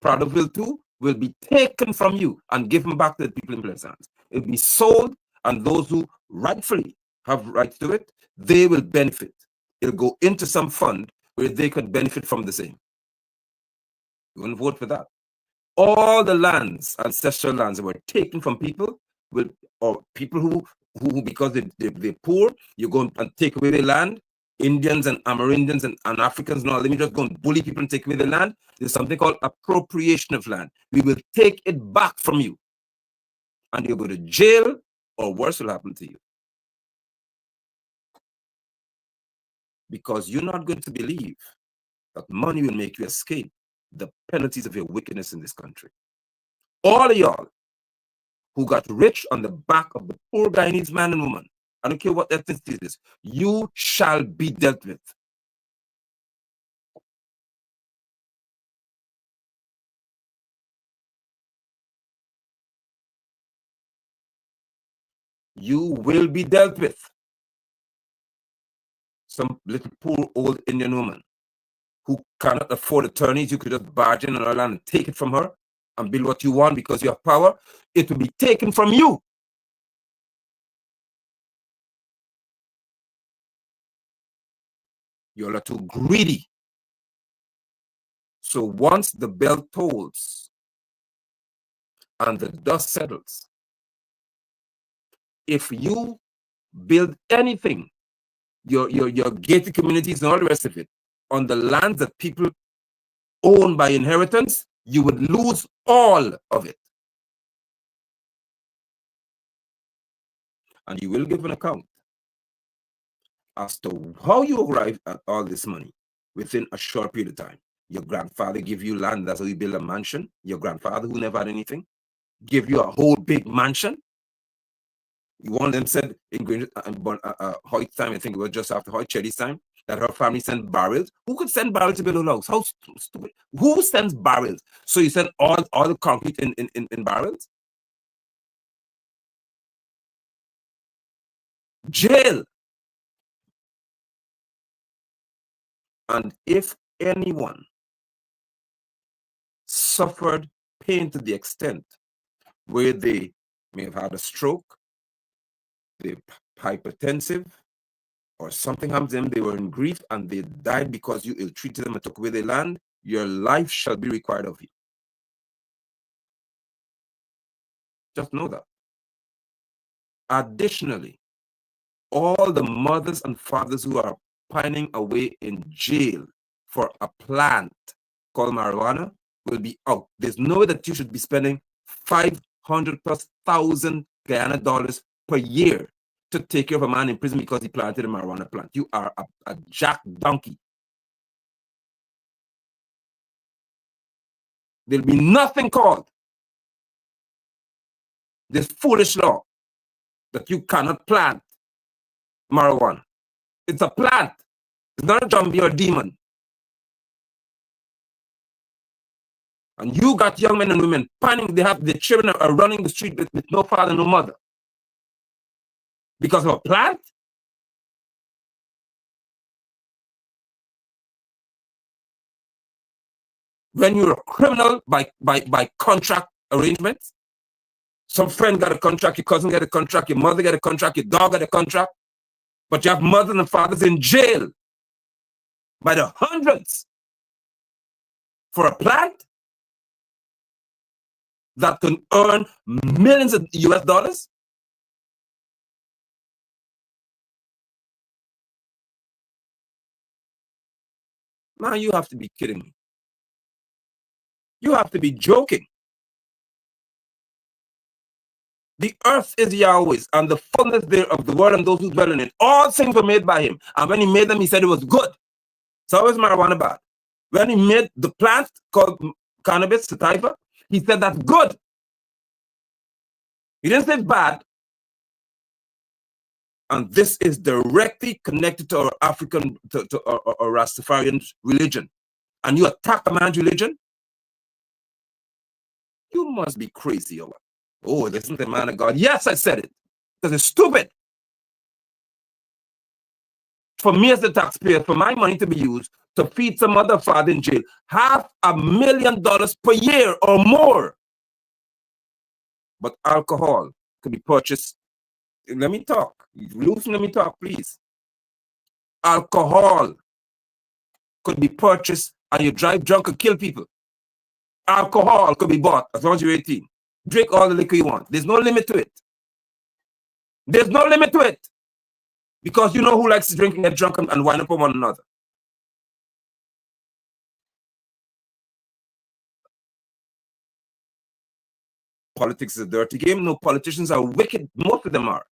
Praderville too will be taken from you and given back to the people in place hands. It will be sold, and those who rightfully have rights to it, they will benefit. It'll go into some fund where they could benefit from the same. You wouldn't vote for that. all the lands, ancestral lands that were taken from people, or people who because they're poor, you go and take away their land. Indians and Amerindians and Africans, no, let me just go and bully people and take away the land. There's something called appropriation of land. We will take it back from you. And you'll go to jail, or worse will happen to you. Because you're not going to believe that money will make you escape the penalties of your wickedness in this country. All of y'all who got rich on the back of the poor Guyanese man and woman, I don't care what ethnicity it is, you shall be dealt with. You will be dealt with. Some little poor old Indian woman who cannot afford attorneys, you could just barge in on her land and take it from her and build what you want because you have power. It will be taken from you. You're too greedy. So once the bell tolls and the dust settles, if you build anything, your gated communities and all the rest of it, on the lands that people own by inheritance, you would lose all of it. And you will give an account as to how you arrived at all this money within a short period of time. Your grandfather give you land, that's how you build a mansion. Your grandfather, who never had anything, give you a whole big mansion. One of them said in Hoyt's time, I think it was just after Hoyt Chetty's time, that her family sent barrels. Who could send barrels to build a house? How stupid. Who sends barrels? So you send all the concrete in barrels? Jail. And if anyone suffered pain to the extent where they may have had a stroke, they're hypertensive, or something happened to them, they were in grief and they died because you ill-treated them and took away their land, your life shall be required of you. Just know that. Additionally, all the mothers and fathers who are pining away in jail for a plant called marijuana will be out. There's no way that you should be spending 500,000+ Guyana dollars per year to take care of a man in prison because he planted a marijuana plant. You are a jack donkey. There'll be nothing called this foolish law that you cannot plant marijuana. It's a plant. It's not a zombie or a demon. And you got young men and women panicking. They have the children are running the street with no father, no mother. Because of a plant? When you're a criminal by contract arrangements, some friend got a contract, your cousin got a contract, your mother got a contract, your dog got a contract, but you have mothers and fathers in jail by the hundreds for a plant that can earn millions of US dollars. Now you have to be kidding me. You have to be joking. The earth is Yahweh's, and the fullness there of the world and those who dwell in it. All things were made by him. And when he made them, he said it was good. So how is marijuana bad? When he made the plant called cannabis sativa, he said that's good. He didn't say it's bad. And this is directly connected to our African, to our Rastafarian religion. And you attack a man's religion? You must be crazy or what? Oh, this isn't the man of God. Yes, I said it. Because it's stupid. For me as the taxpayer, for my money to be used to feed some other father in jail, $500,000 per year or more. But alcohol could be purchased. Let me talk. Loosen, let me talk, please. Alcohol could be purchased and you drive drunk and kill people. Alcohol could be bought as long as you're 18. Drink all the liquor you want. There's no limit to it. There's no limit to it. Because you know who likes to drink and get drunk and wind up on one another. Politics is a dirty game. No, politicians are wicked. Most of them are.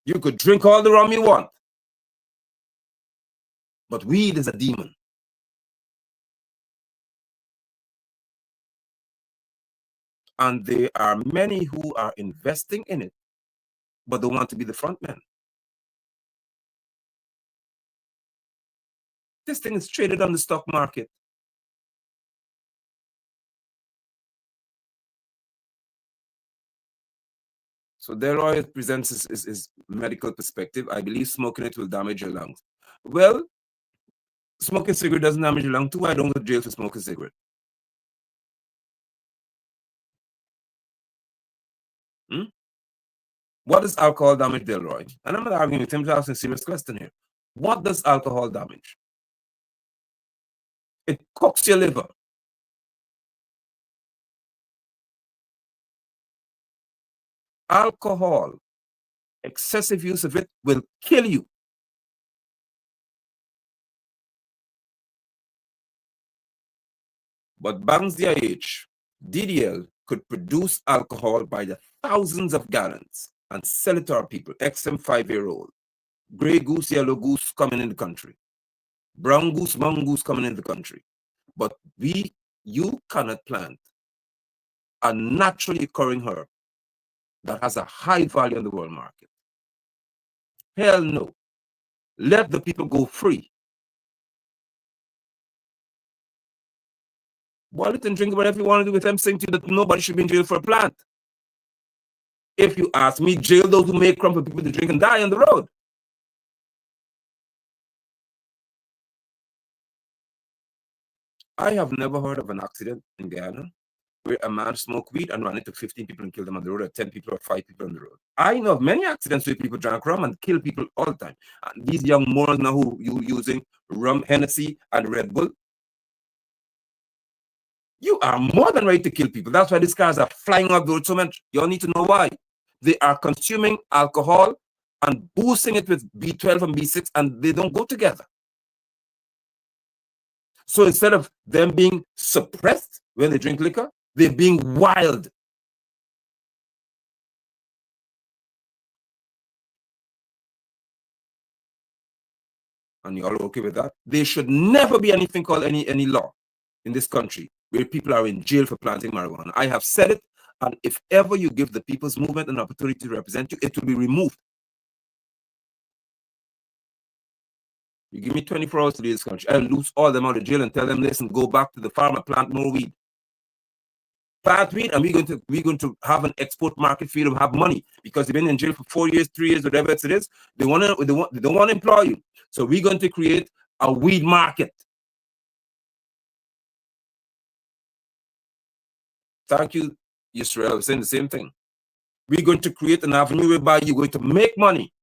You could drink all the rum you want. But weed is a demon. And there are many who are investing in it, but they want to be the front men. This thing is traded on the stock market. So Delroy presents his medical perspective. I believe smoking it will damage your lungs. Well, smoking cigarette doesn't damage your lung too. Why don't go to jail for smoking cigarette? What does alcohol damage, Delroy? And I'm not arguing with him, just asking a serious question here. What does alcohol damage? It cooks your liver. Alcohol, excessive use of it will kill you. But Bangs DIH, DDL could produce alcohol by the thousands of gallons and sell it to our people. XM 5-year-old. Grey goose, yellow goose coming in the country. Brown goose, mongoose coming in the country. But you cannot plant a naturally occurring herb that has a high value on the world market. Hell no. Let the people go free. Boil it and drink whatever you want to do with them, saying to you that nobody should be in jail for a plant. If you ask me, jail those who make rum for people to drink and die on the road. I have never heard of an accident in Guyana where a man smoked weed and ran into 15 people and killed them on the road, or 10 people or 5 people on the road. I know of many accidents where people drank rum and kill people all the time. And these young morons now who using rum, Hennessy, and Red Bull, you are more than ready to kill people. That's why these cars are flying off the road so much. You all need to know why. They are consuming alcohol and boosting it with B12 and B6, and they don't go together. So instead of them being suppressed when they drink liquor, they're being wild. And you're all okay with that? There should never be anything called any law in this country where people are in jail for planting marijuana. I have said it, and if ever you give the people's movement an opportunity to represent you, it will be removed. You give me 24 hours to leave this country, I'll lose all them out of jail and tell them, listen, go back to the farm and plant more weed. Plant weed, and we're going to have an export market for you to have money, because they've been in jail for 4 years, 3 years, whatever it is. They don't want to employ you. So we're going to create a weed market. Thank you, Israel. I was saying the same thing. We're going to create an avenue whereby you're going to make money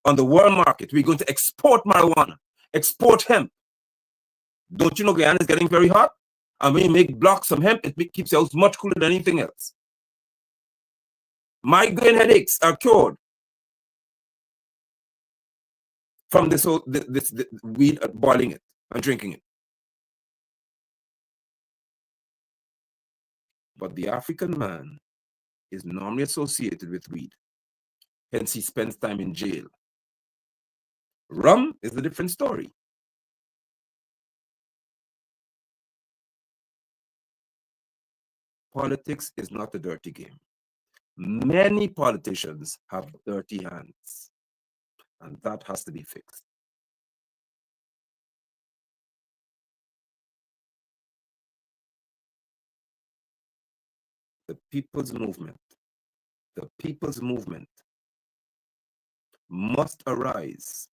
on the world market. We're going to export marijuana, export hemp. Don't you know Guyana is getting very hot? And when you make blocks of hemp, it keeps your house much cooler than anything else. Migraine headaches are cured from this weed, boiling it and drinking it. But the African man is normally associated with weed. Hence, he spends time in jail. Rum is a different story. Politics is not a dirty game. Many politicians have dirty hands, and that has to be fixed. The people's movement must arise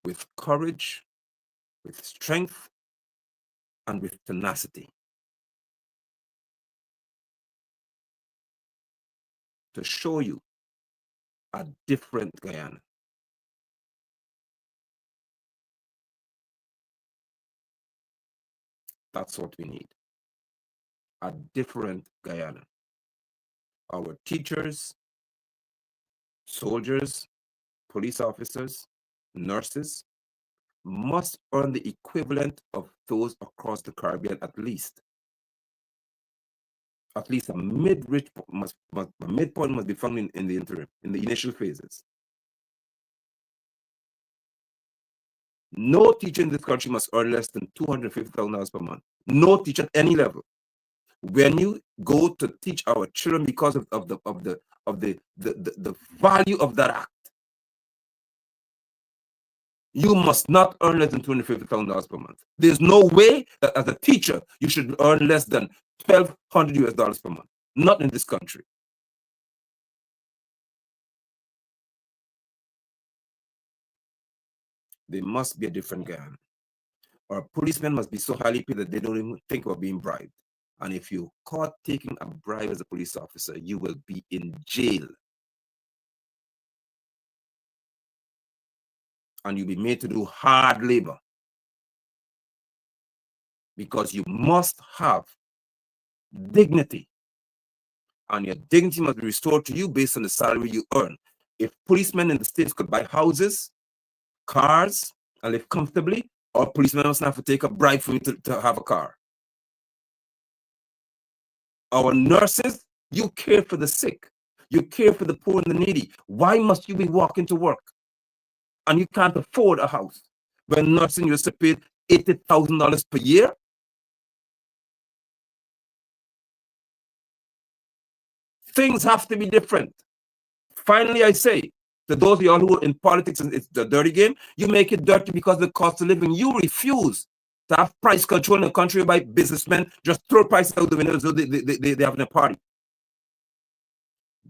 with courage, with strength, and with tenacity to show you a different Guyana. That's what we need. A different Guyana. Our teachers, soldiers, police officers, nurses must earn the equivalent of those across the Caribbean at least. At least a midpoint must be found in the interim, in the initial phases. No teacher in this country must earn less than $250,000 per month. No teacher at any level. When you go to teach our children because of the value of that act, you must not earn less than $250,000 per month. There's no way that as a teacher you should earn less than $1,200 per month. Not in this country. There must be a different Guyana. Or policemen must be so highly paid that they don't even think about being bribed. And if you're caught taking a bribe as a police officer, you will be in jail. And you'll be made to do hard labor. Because you must have dignity. And your dignity must be restored to you based on the salary you earn. If policemen in the States could buy houses, cars, and live comfortably, or policemen must have to take a bribe for me to have a car. Our nurses, you care for the sick. You care for the poor and the needy. Why must you be walking to work? And you can't afford a house. When nursing, you're supposed to pay $80,000 per year. Things have to be different. Finally, I say, to those of y'all who are in politics and it's the dirty game, you make it dirty because of the cost of living. You refuse to have price control in a country by businessmen just throw prices out the window so they have a party.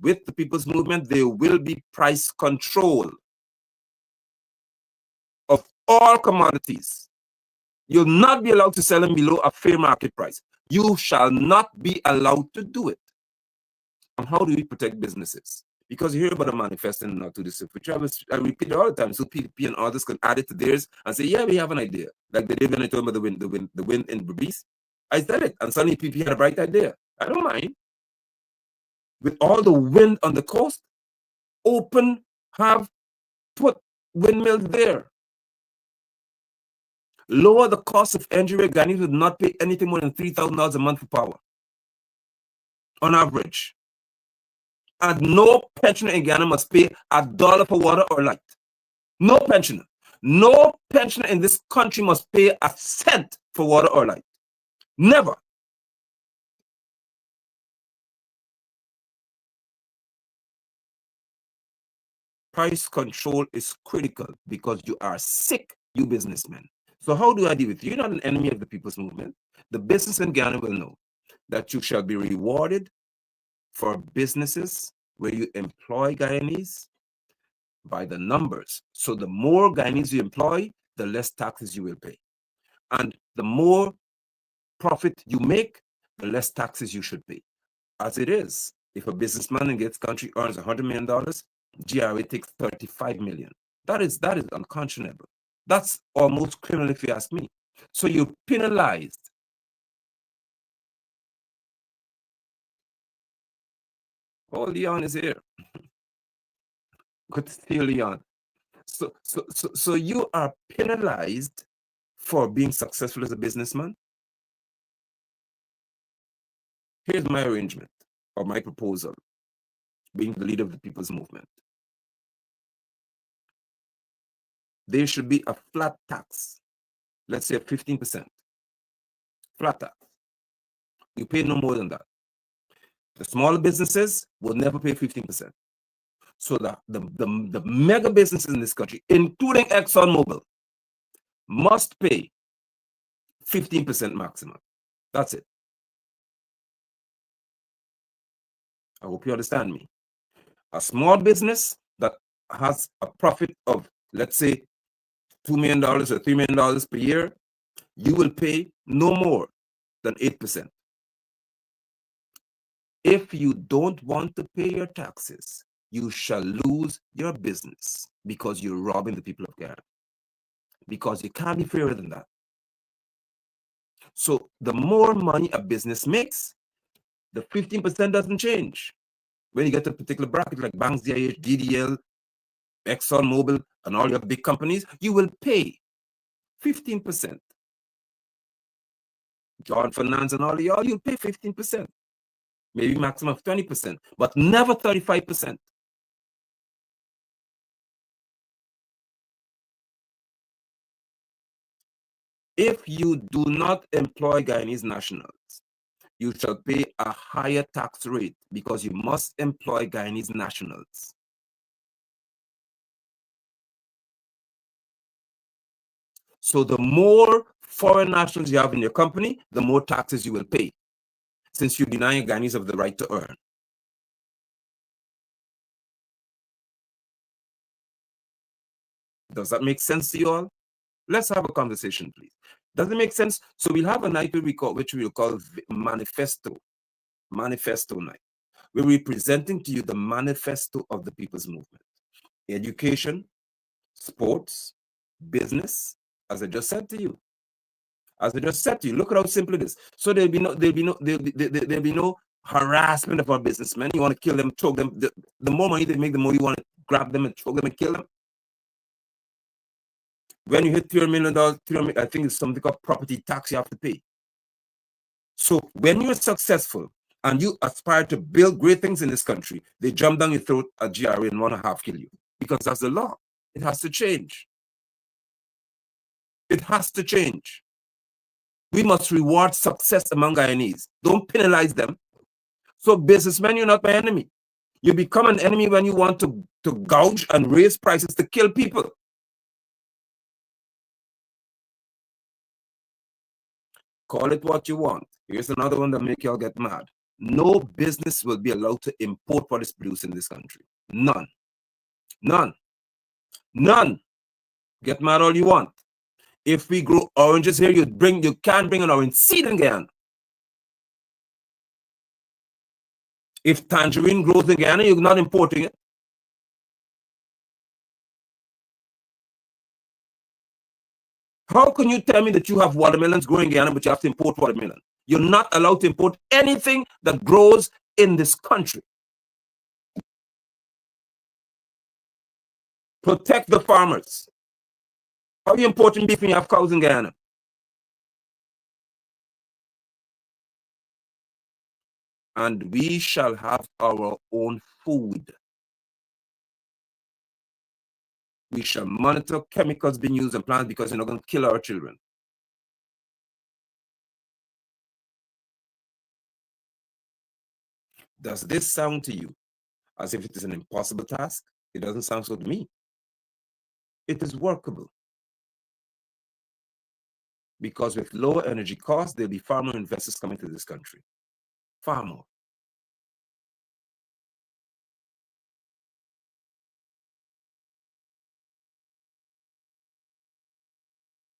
With the people's movement, there will be price control of all commodities. You'll not be allowed to sell them below a fair market price. You shall not be allowed to do it. And how do we protect businesses? Because you hear about a manifesto and not to this, which I repeat all the time, so PPP and others can add it to theirs and say, yeah, we have an idea. Like they did when I told about the wind in Berbice. I said it, and suddenly PP had a bright idea. I don't mind. With all the wind on the coast, put windmills there. Lower the cost of energy where Guyanese would not pay anything more than $3,000 a month for power, on average. And no pensioner in Guyana must pay $1 for water or light. No pensioner. No pensioner in this country must pay a cent for water or light. Never. Price control is critical because you are sick, you businessmen. So how do I deal with you? You're not an enemy of the people's movement. The business in Guyana will know that you shall be rewarded for businesses where you employ Guyanese by the numbers. So the more Guyanese you employ, the less taxes you will pay. And the more profit you make, the less taxes you should pay. As it is, if a businessman in this country earns $100 million, GRA takes $35 million. That is unconscionable. That's almost criminal if you ask me. So you're penalized. Oh, Leon is here. Good to see you, Leon. So you are penalized for being successful as a businessman. Here's my arrangement or my proposal, being the leader of the people's movement. There should be a flat tax, let's say 15%. Flat tax. You pay no more than that. The small businesses will never pay 15%. So the mega businesses in this country, including ExxonMobil, must pay 15% maximum. That's it. I hope you understand me. A small business that has a profit of, let's say, $2 million or $3 million per year, you will pay no more than 8%. If you don't want to pay your taxes, you shall lose your business because you're robbing the people of Guyana. Because you can't be fairer than that. So the more money a business makes, the 15% doesn't change. When you get to a particular bracket like Banks, DIH, DDL, ExxonMobil, and all your big companies, you will pay 15%. John Finance and all y'all, you'll pay 15%. Maybe maximum of 20%, but never 35%. If you do not employ Guyanese nationals, you shall pay a higher tax rate because you must employ Guyanese nationals. So the more foreign nationals you have in your company, the more taxes you will pay, since you're denying Guyanese of the right to earn. Does that make sense to you all? Let's have a conversation, please. Does it make sense? So we'll have a night which we will call manifesto night. We're representing to you the manifesto of the people's movement. Education, sports, business, as I just said to you. Look at how simple it is. So there'll be no harassment of our businessmen. You want to kill them, choke them. The more money they make, the more you want to grab them and choke them and kill them. When you hit $3 million, I think it's something called property tax you have to pay. So when you're successful and you aspire to build great things in this country, they jump down your throat at GRA and want to half kill you. Because that's the law. It has to change. It has to change. We must reward success among Guyanese. Don't penalize them. So businessmen, you're not my enemy. You become an enemy when you want to gouge and raise prices to kill people. Call it what you want. Here's another one that make y'all get mad. No business will be allowed to import what is produced in this country. None. None. None. Get mad all you want. If we grow oranges here, you can't bring an orange seed again. If tangerine grows in Guyana, you're not importing it. How can you tell me that you have watermelons growing in Guyana, but you have to import watermelon? You're not allowed to import anything that grows in this country. Protect the farmers. How are you importing beef when you have cows in Guyana? And we shall have our own food. We shall monitor chemicals being used in plants because you're not going to kill our children. Does this sound to you as if it is an impossible task? It doesn't sound so to me. It is workable. Because with lower energy costs, there'll be far more investors coming to this country. Far more.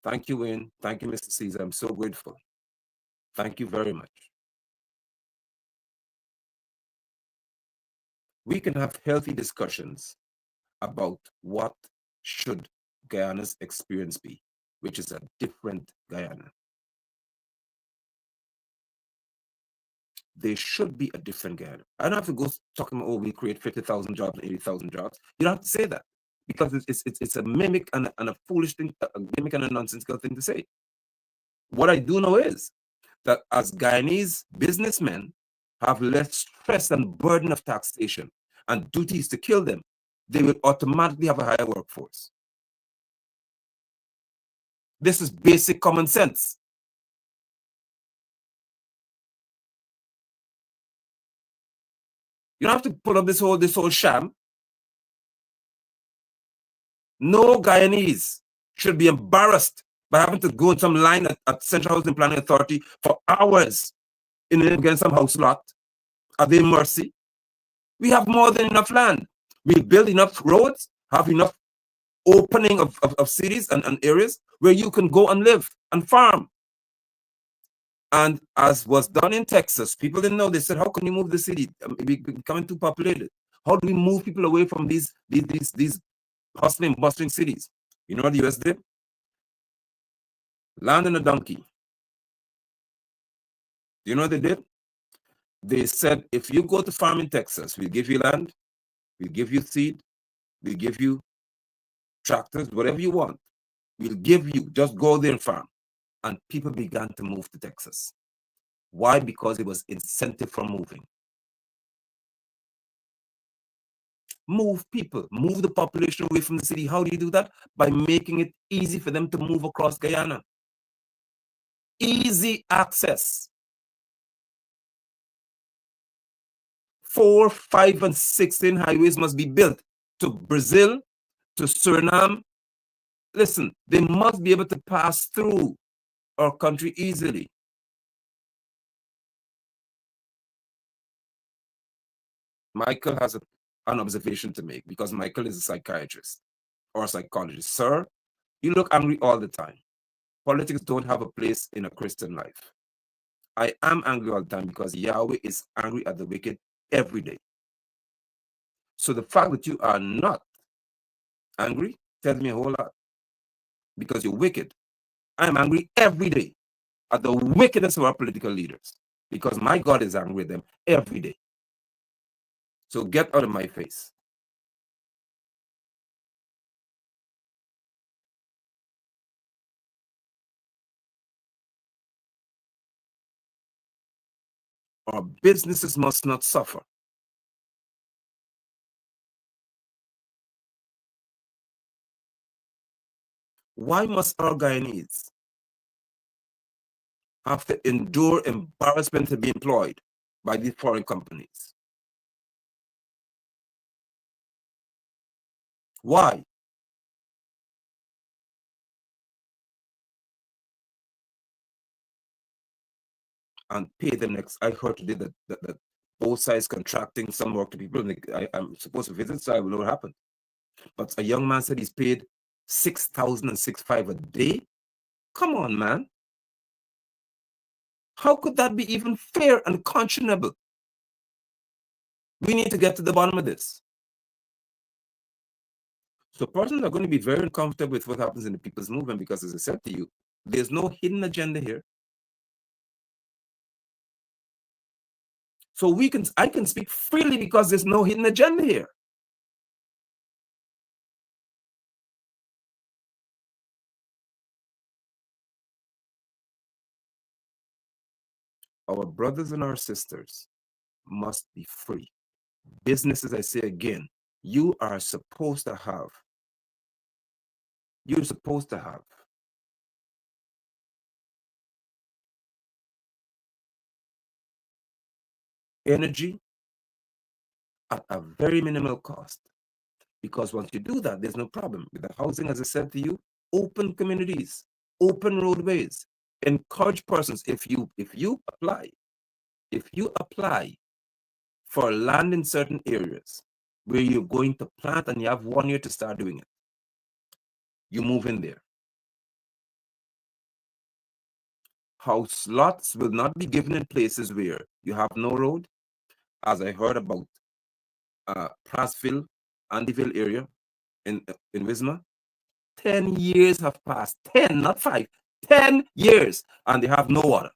Thank you, Wayne. Thank you, Mr. Caesar. I'm so grateful. Thank you very much. We can have healthy discussions about what should Guyana's experience be, which is a different Guyana. There should be a different Guyana. I don't have to go talking about, oh, we create 50,000 jobs and 80,000 jobs. You don't have to say that because it's a mimic and a foolish thing, a gimmick and a nonsensical thing to say. What I do know is that as Guyanese businessmen have less stress and burden of taxation and duties to kill them, they will automatically have a higher workforce. This is basic common sense. You don't have to put up this whole sham. No Guyanese should be embarrassed by having to go in some line at Central Housing Planning Authority for hours in against some house lot. Are they mercy? We have more than enough land. We build enough roads, have enough opening of cities and areas where you can go and live and farm. And as was done in Texas, people didn't know. They said, how can you move the city? It's becoming too populated. How do we move people away from these hustling, bustling cities? You know what the US did? Land and a donkey. Do you know what they did? They said, if you go to farm in Texas, we'll give you land, we'll give you seed, we'll give you tractors, whatever you want. We'll give you, just go there and farm. And people began to move to Texas. Why? Because it was incentive for moving. Move people, move the population away from the city. How do you do that? By making it easy for them to move across Guyana. Easy access. 4, 5, and 16 highways must be built to Brazil, to Suriname. Listen, they must be able to pass through our country easily. Michael has an observation to make because Michael is a psychiatrist or a psychologist. Sir, you look angry all the time. Politics don't have a place in a Christian life. I am angry all the time because Yahweh is angry at the wicked every day. So the fact that you are not angry tells me a whole lot because you're wicked. I am angry every day at the wickedness of our political leaders because my God is angry with them every day. So get out of my face. Our businesses must not suffer. Why must our Guyanese have to endure embarrassment to be employed by these foreign companies? Why? And pay them next. I heard today that both sides contracting some work to people. And I'm supposed to visit, so I will know what happened. But a young man said he's paid $6,065 a day. Come on, man. How could that be even fair and conscionable? We need to get to the bottom of this. So persons are going to be very uncomfortable with what happens in the people's movement because, as I said to you, there's no hidden agenda here. So I can speak freely because there's no hidden agenda here. Our brothers and our sisters must be free. Businesses, I say again, you're supposed to have energy at a very minimal cost. Because once you do that, there's no problem. With the housing, as I said to you, open communities, open roadways, encourage persons. If you apply for land in certain areas where you're going to plant and you have 1 year to start doing it, you move in there. House lots will not be given in places where you have no road, as I heard about Prassville, Andyville area in Wisma. 10 years have passed. 10, not 5. 10 years. And they have no water.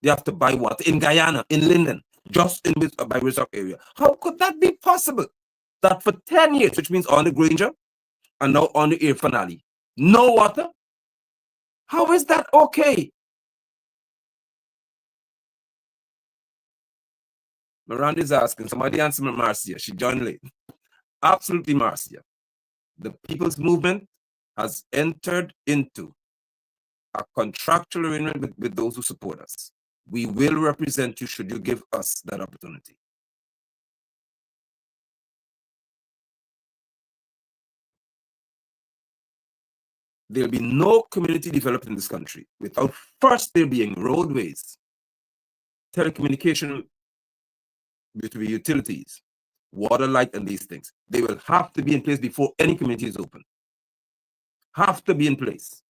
They have to buy water in Guyana, in Linden, just in by Rizzock area. How could that be possible? That for 10 years, which means on the Granger and now on the Air Finale, no water? How is that okay? Miranda is asking, somebody answer Marcia. She joined late. Absolutely, Marcia. The people's movement has entered into a contractual arrangement with those who support us. We will represent you should you give us that opportunity. There'll be no community developed in this country without first there being roadways, telecommunication, between utilities, water, light, and these things. They will have to be in place before any community is open. Have to be in place.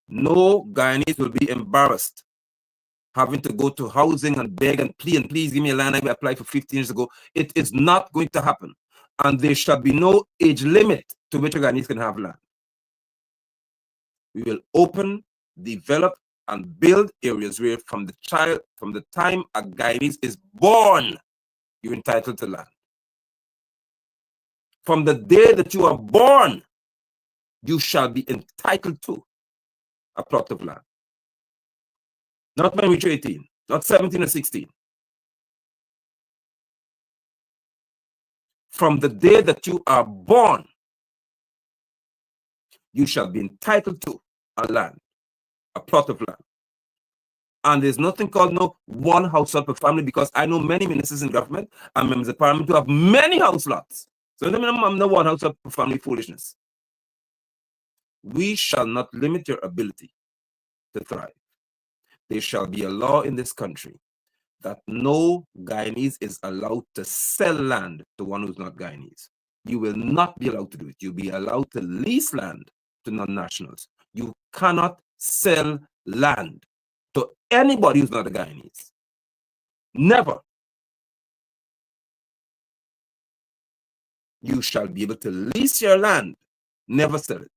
No Guyanese will be embarrassed having to go to housing and beg and please give me a land I applied for 15 years ago. It is not going to happen. And there shall be no age limit to which a Guyanese can have land. We will open, develop, and build areas where from the time a Guyanese is born, you're entitled to land. From the day that you are born, you shall be entitled to a plot of land. Not when you're 18, not 17 or 16. From the day that you are born, you shall be entitled to a land, a plot of land. And there's nothing called no one house lot per family, because I know many ministers in government and members of parliament who have many house lots. So I'm no one house lot per family foolishness. We shall not limit your ability to thrive. There shall be a law in this country that no Guyanese is allowed to sell land to one who's not Guyanese. You will not be allowed to do it. You'll be allowed to lease land to non-nationals. You cannot sell land to anybody who's not a Guyanese. Never. You shall be able to lease your land, never sell it.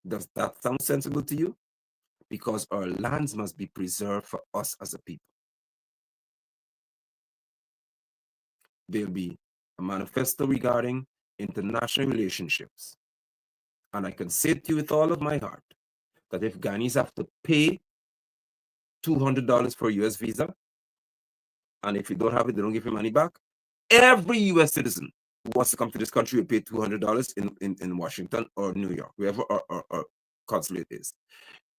Does that sound sensible to you? Because our lands must be preserved for us as a people. There'll be a manifesto regarding international relationships. And I can say to you with all of my heart that if Guyanese have to pay $200 for a US visa, and if you don't have it, they don't give you money back, every US citizen who wants to come to this country will pay $200 in Washington or New York, wherever our consulate is.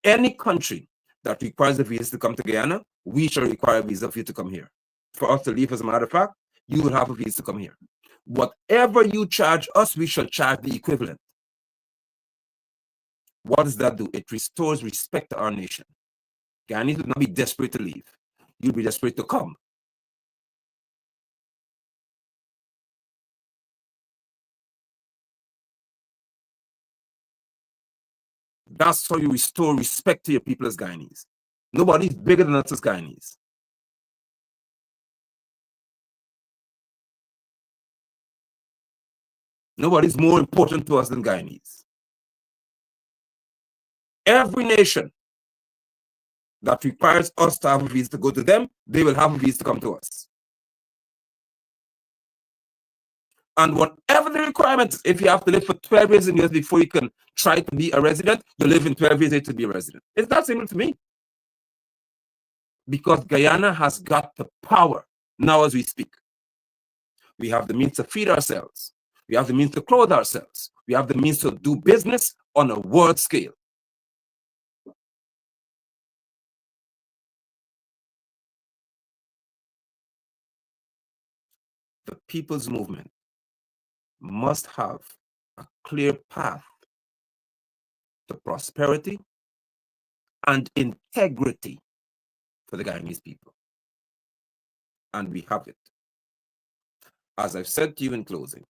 Any country that requires a visa to come to Guyana, we shall require a visa for you to come here. For us to leave, as a matter of fact, you will have a visa to come here. Whatever you charge us, we shall charge the equivalent. What does that do? It restores respect to our nation. Guyanese will not be desperate to leave. You'll be desperate to come. That's how you restore respect to your people as Guyanese. Nobody's bigger than us as Guyanese. Nobody's more important to us than Guyanese. Every nation that requires us to have a visa to go to them, they will have a visa to come to us. And whatever the requirement is, if you have to live for 12 years in the US before you can try to be a resident, you live in 12 years to be a resident. It's that simple to me. Because Guyana has got the power now as we speak. We have the means to feed ourselves. We have the means to clothe ourselves. We have the means to do business on a world scale. The people's movement must have a clear path to prosperity and integrity for the Guyanese people. And we have it. As I've said to you in closing,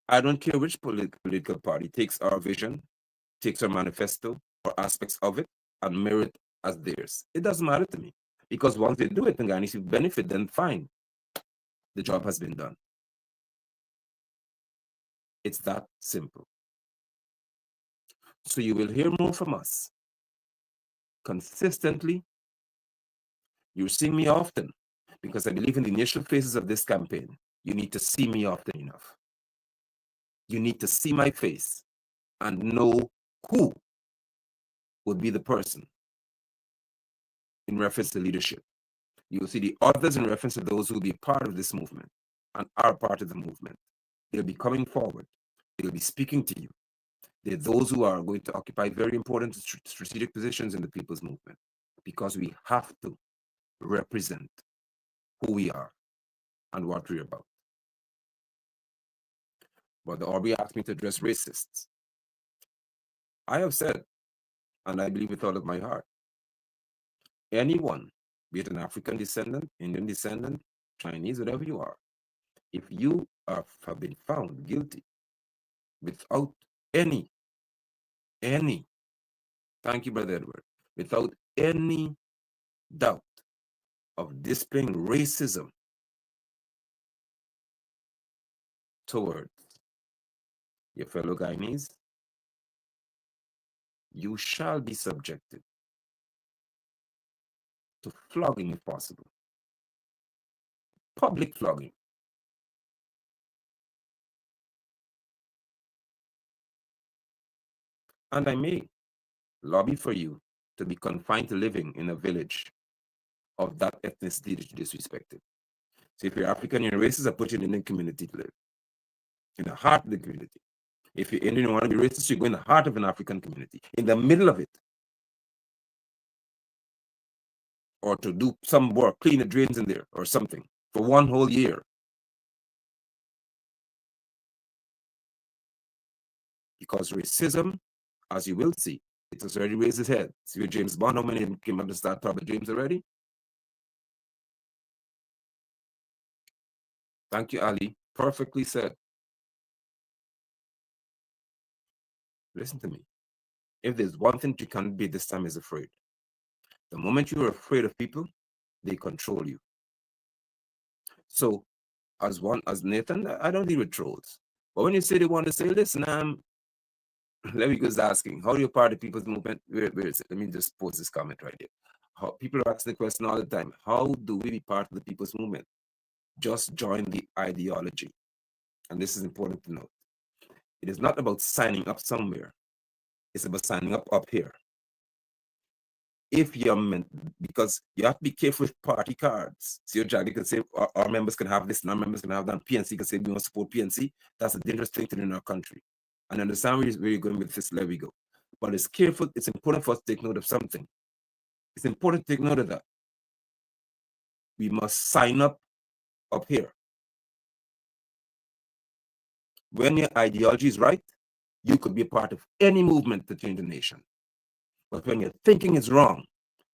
I don't care which political party takes our vision, takes our manifesto or aspects of it and mirror it as theirs. It doesn't matter to me, because once they do it and Guyanese people benefit, then fine. The job has been done. It's that simple. So you will hear more from us consistently. You're seeing me often, because I believe in the initial phases of this campaign, you need to see me often enough. You need to see my face and know who would be the person in reference to leadership. You'll see the others in reference to those who will be part of this movement and are part of the movement. They'll be coming forward. They'll be speaking to you. They're those who are going to occupy very important strategic positions in the people's movement, because we have to represent who we are and what we're about. But the Aubrey asked me to address racists. I have said, and I believe with all of my heart, anyone, be it an African descendant, Indian descendant, Chinese, whatever you are, if you have been found guilty without any thank you, Brother Edward, without any doubt of displaying racism towards your fellow Guyanese, you shall be subjected to flogging if possible, public flogging. And I may lobby for you to be confined to living in a village of that ethnicity that you disrespected. So if you're African, you're racist, I put you in the community to live, in the heart of the community. If you're Indian and want to be racist, you go in the heart of an African community, in the middle of it. Or to do some work, clean the drains in there or something for one whole year. Because racism, as you will see, it has already raised its head. See where James Bond, how many of them came out to start talking about James already? Thank you, Ali. Perfectly said. Listen to me. If there's one thing you can't be this time is afraid. The moment you're afraid of people, they control you. So, as Nathan, I don't deal with trolls. But when you say they want to say, listen, let me just asking, how do you part of people's movement? Where is it? Let me just post this comment right here. How, people are asking the question all the time, how do we be part of the people's movement? Just join the ideology. And this is important to note. It is not about signing up somewhere. It's about signing up here. If you're meant, because you have to be careful with party cards. See, your Jackie can say our members can have this and our members can have that. PNC can say we want to support PNC. That's a dangerous thing to do in our country. And understand where you're going with this, let we go. But it's careful, it's important for us to take note of something. It's important to take note of that. We must sign up here. When your ideology is right, you could be a part of any movement to change the nation. But when your thinking is wrong,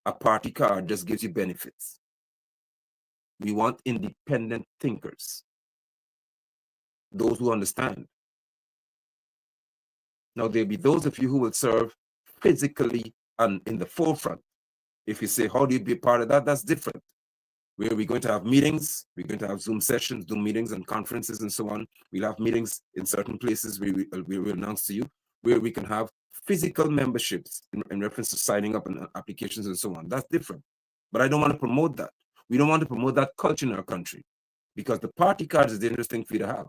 a party card just gives you benefits. We want independent thinkers, those who understand. Now, there'll be those of you who will serve physically and in the forefront. If you say, how do you be part of that? That's different. Where we're going to have meetings, we're going to have Zoom sessions, Zoom meetings and conferences and so on. We'll have meetings in certain places we will announce to you, where we can have physical memberships in reference to signing up and applications and so on. That's different. But I don't want to promote that. We don't want to promote that culture in our country because the party card is a dangerous thing for you to have.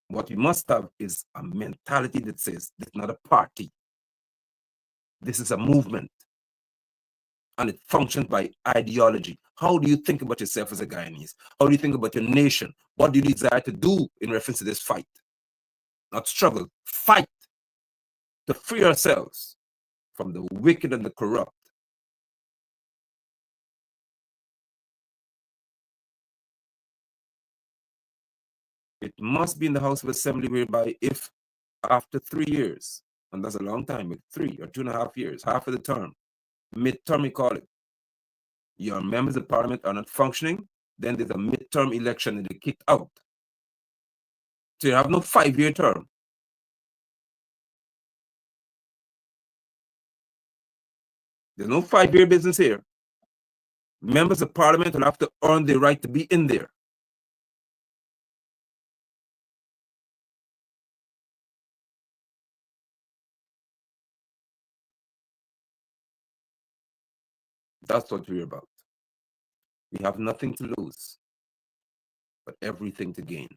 What we must have is a mentality that says this is not a party. This is a movement. And it functions by ideology. How do you think about yourself as a Guyanese? How do you think about your nation? What do you desire to do in reference to this fight? Not struggle, fight to free ourselves from the wicked and the corrupt. It must be in the House of Assembly whereby if after 3 years, and that's a long time, but 3 or 2.5 years, half of the term, midterm we call it, your members of parliament are not functioning, then there's a midterm election and they're kicked out. So you have no 5-year term. There's no 5-year business here. Members of parliament will have to earn the right to be in there. That's what we're about. We have nothing to lose, but everything to gain.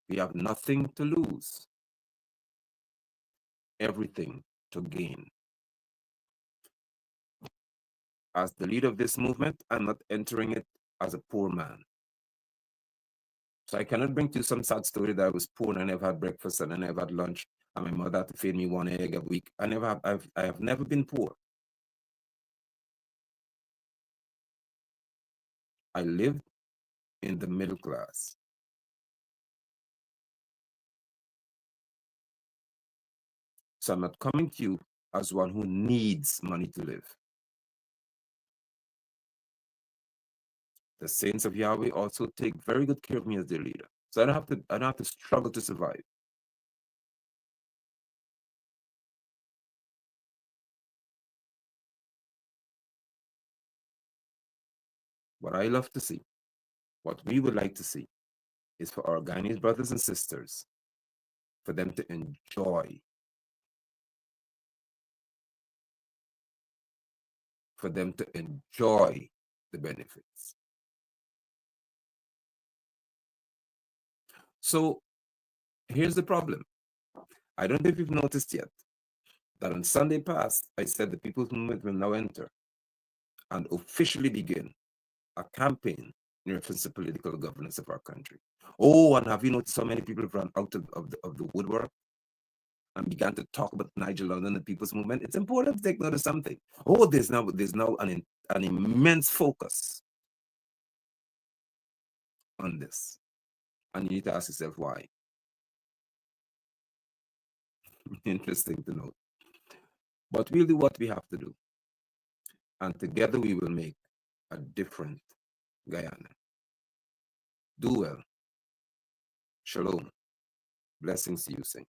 We have nothing to lose, everything to gain. As the leader of this movement, I'm not entering it as a poor man. So I cannot bring to you some sad story that I was poor and I never had breakfast and I never had lunch and my mother had to feed me 1 egg a week. I have never been poor. I lived in the middle class. So I'm not coming to you as one who needs money to live. The saints of Yahweh also take very good care of me as their leader. So I don't have to struggle to survive. What I love to see, what we would like to see, is for our Guyanese brothers and sisters, for them to enjoy the benefits. So here's the problem. I don't know if you've noticed yet that on Sunday past, I said the People's Movement will now enter and officially begin a campaign in reference to political governance of our country. Oh, and have you noticed how many people have run out of the woodwork and began to talk about Nigel London and the People's Movement? It's important to take note of something. Oh, there's now an immense focus on this. And you need to ask yourself why. Interesting to note. But we'll do what we have to do. And together we will make a different Guyana. Do well. Shalom. Blessings to you, Sing.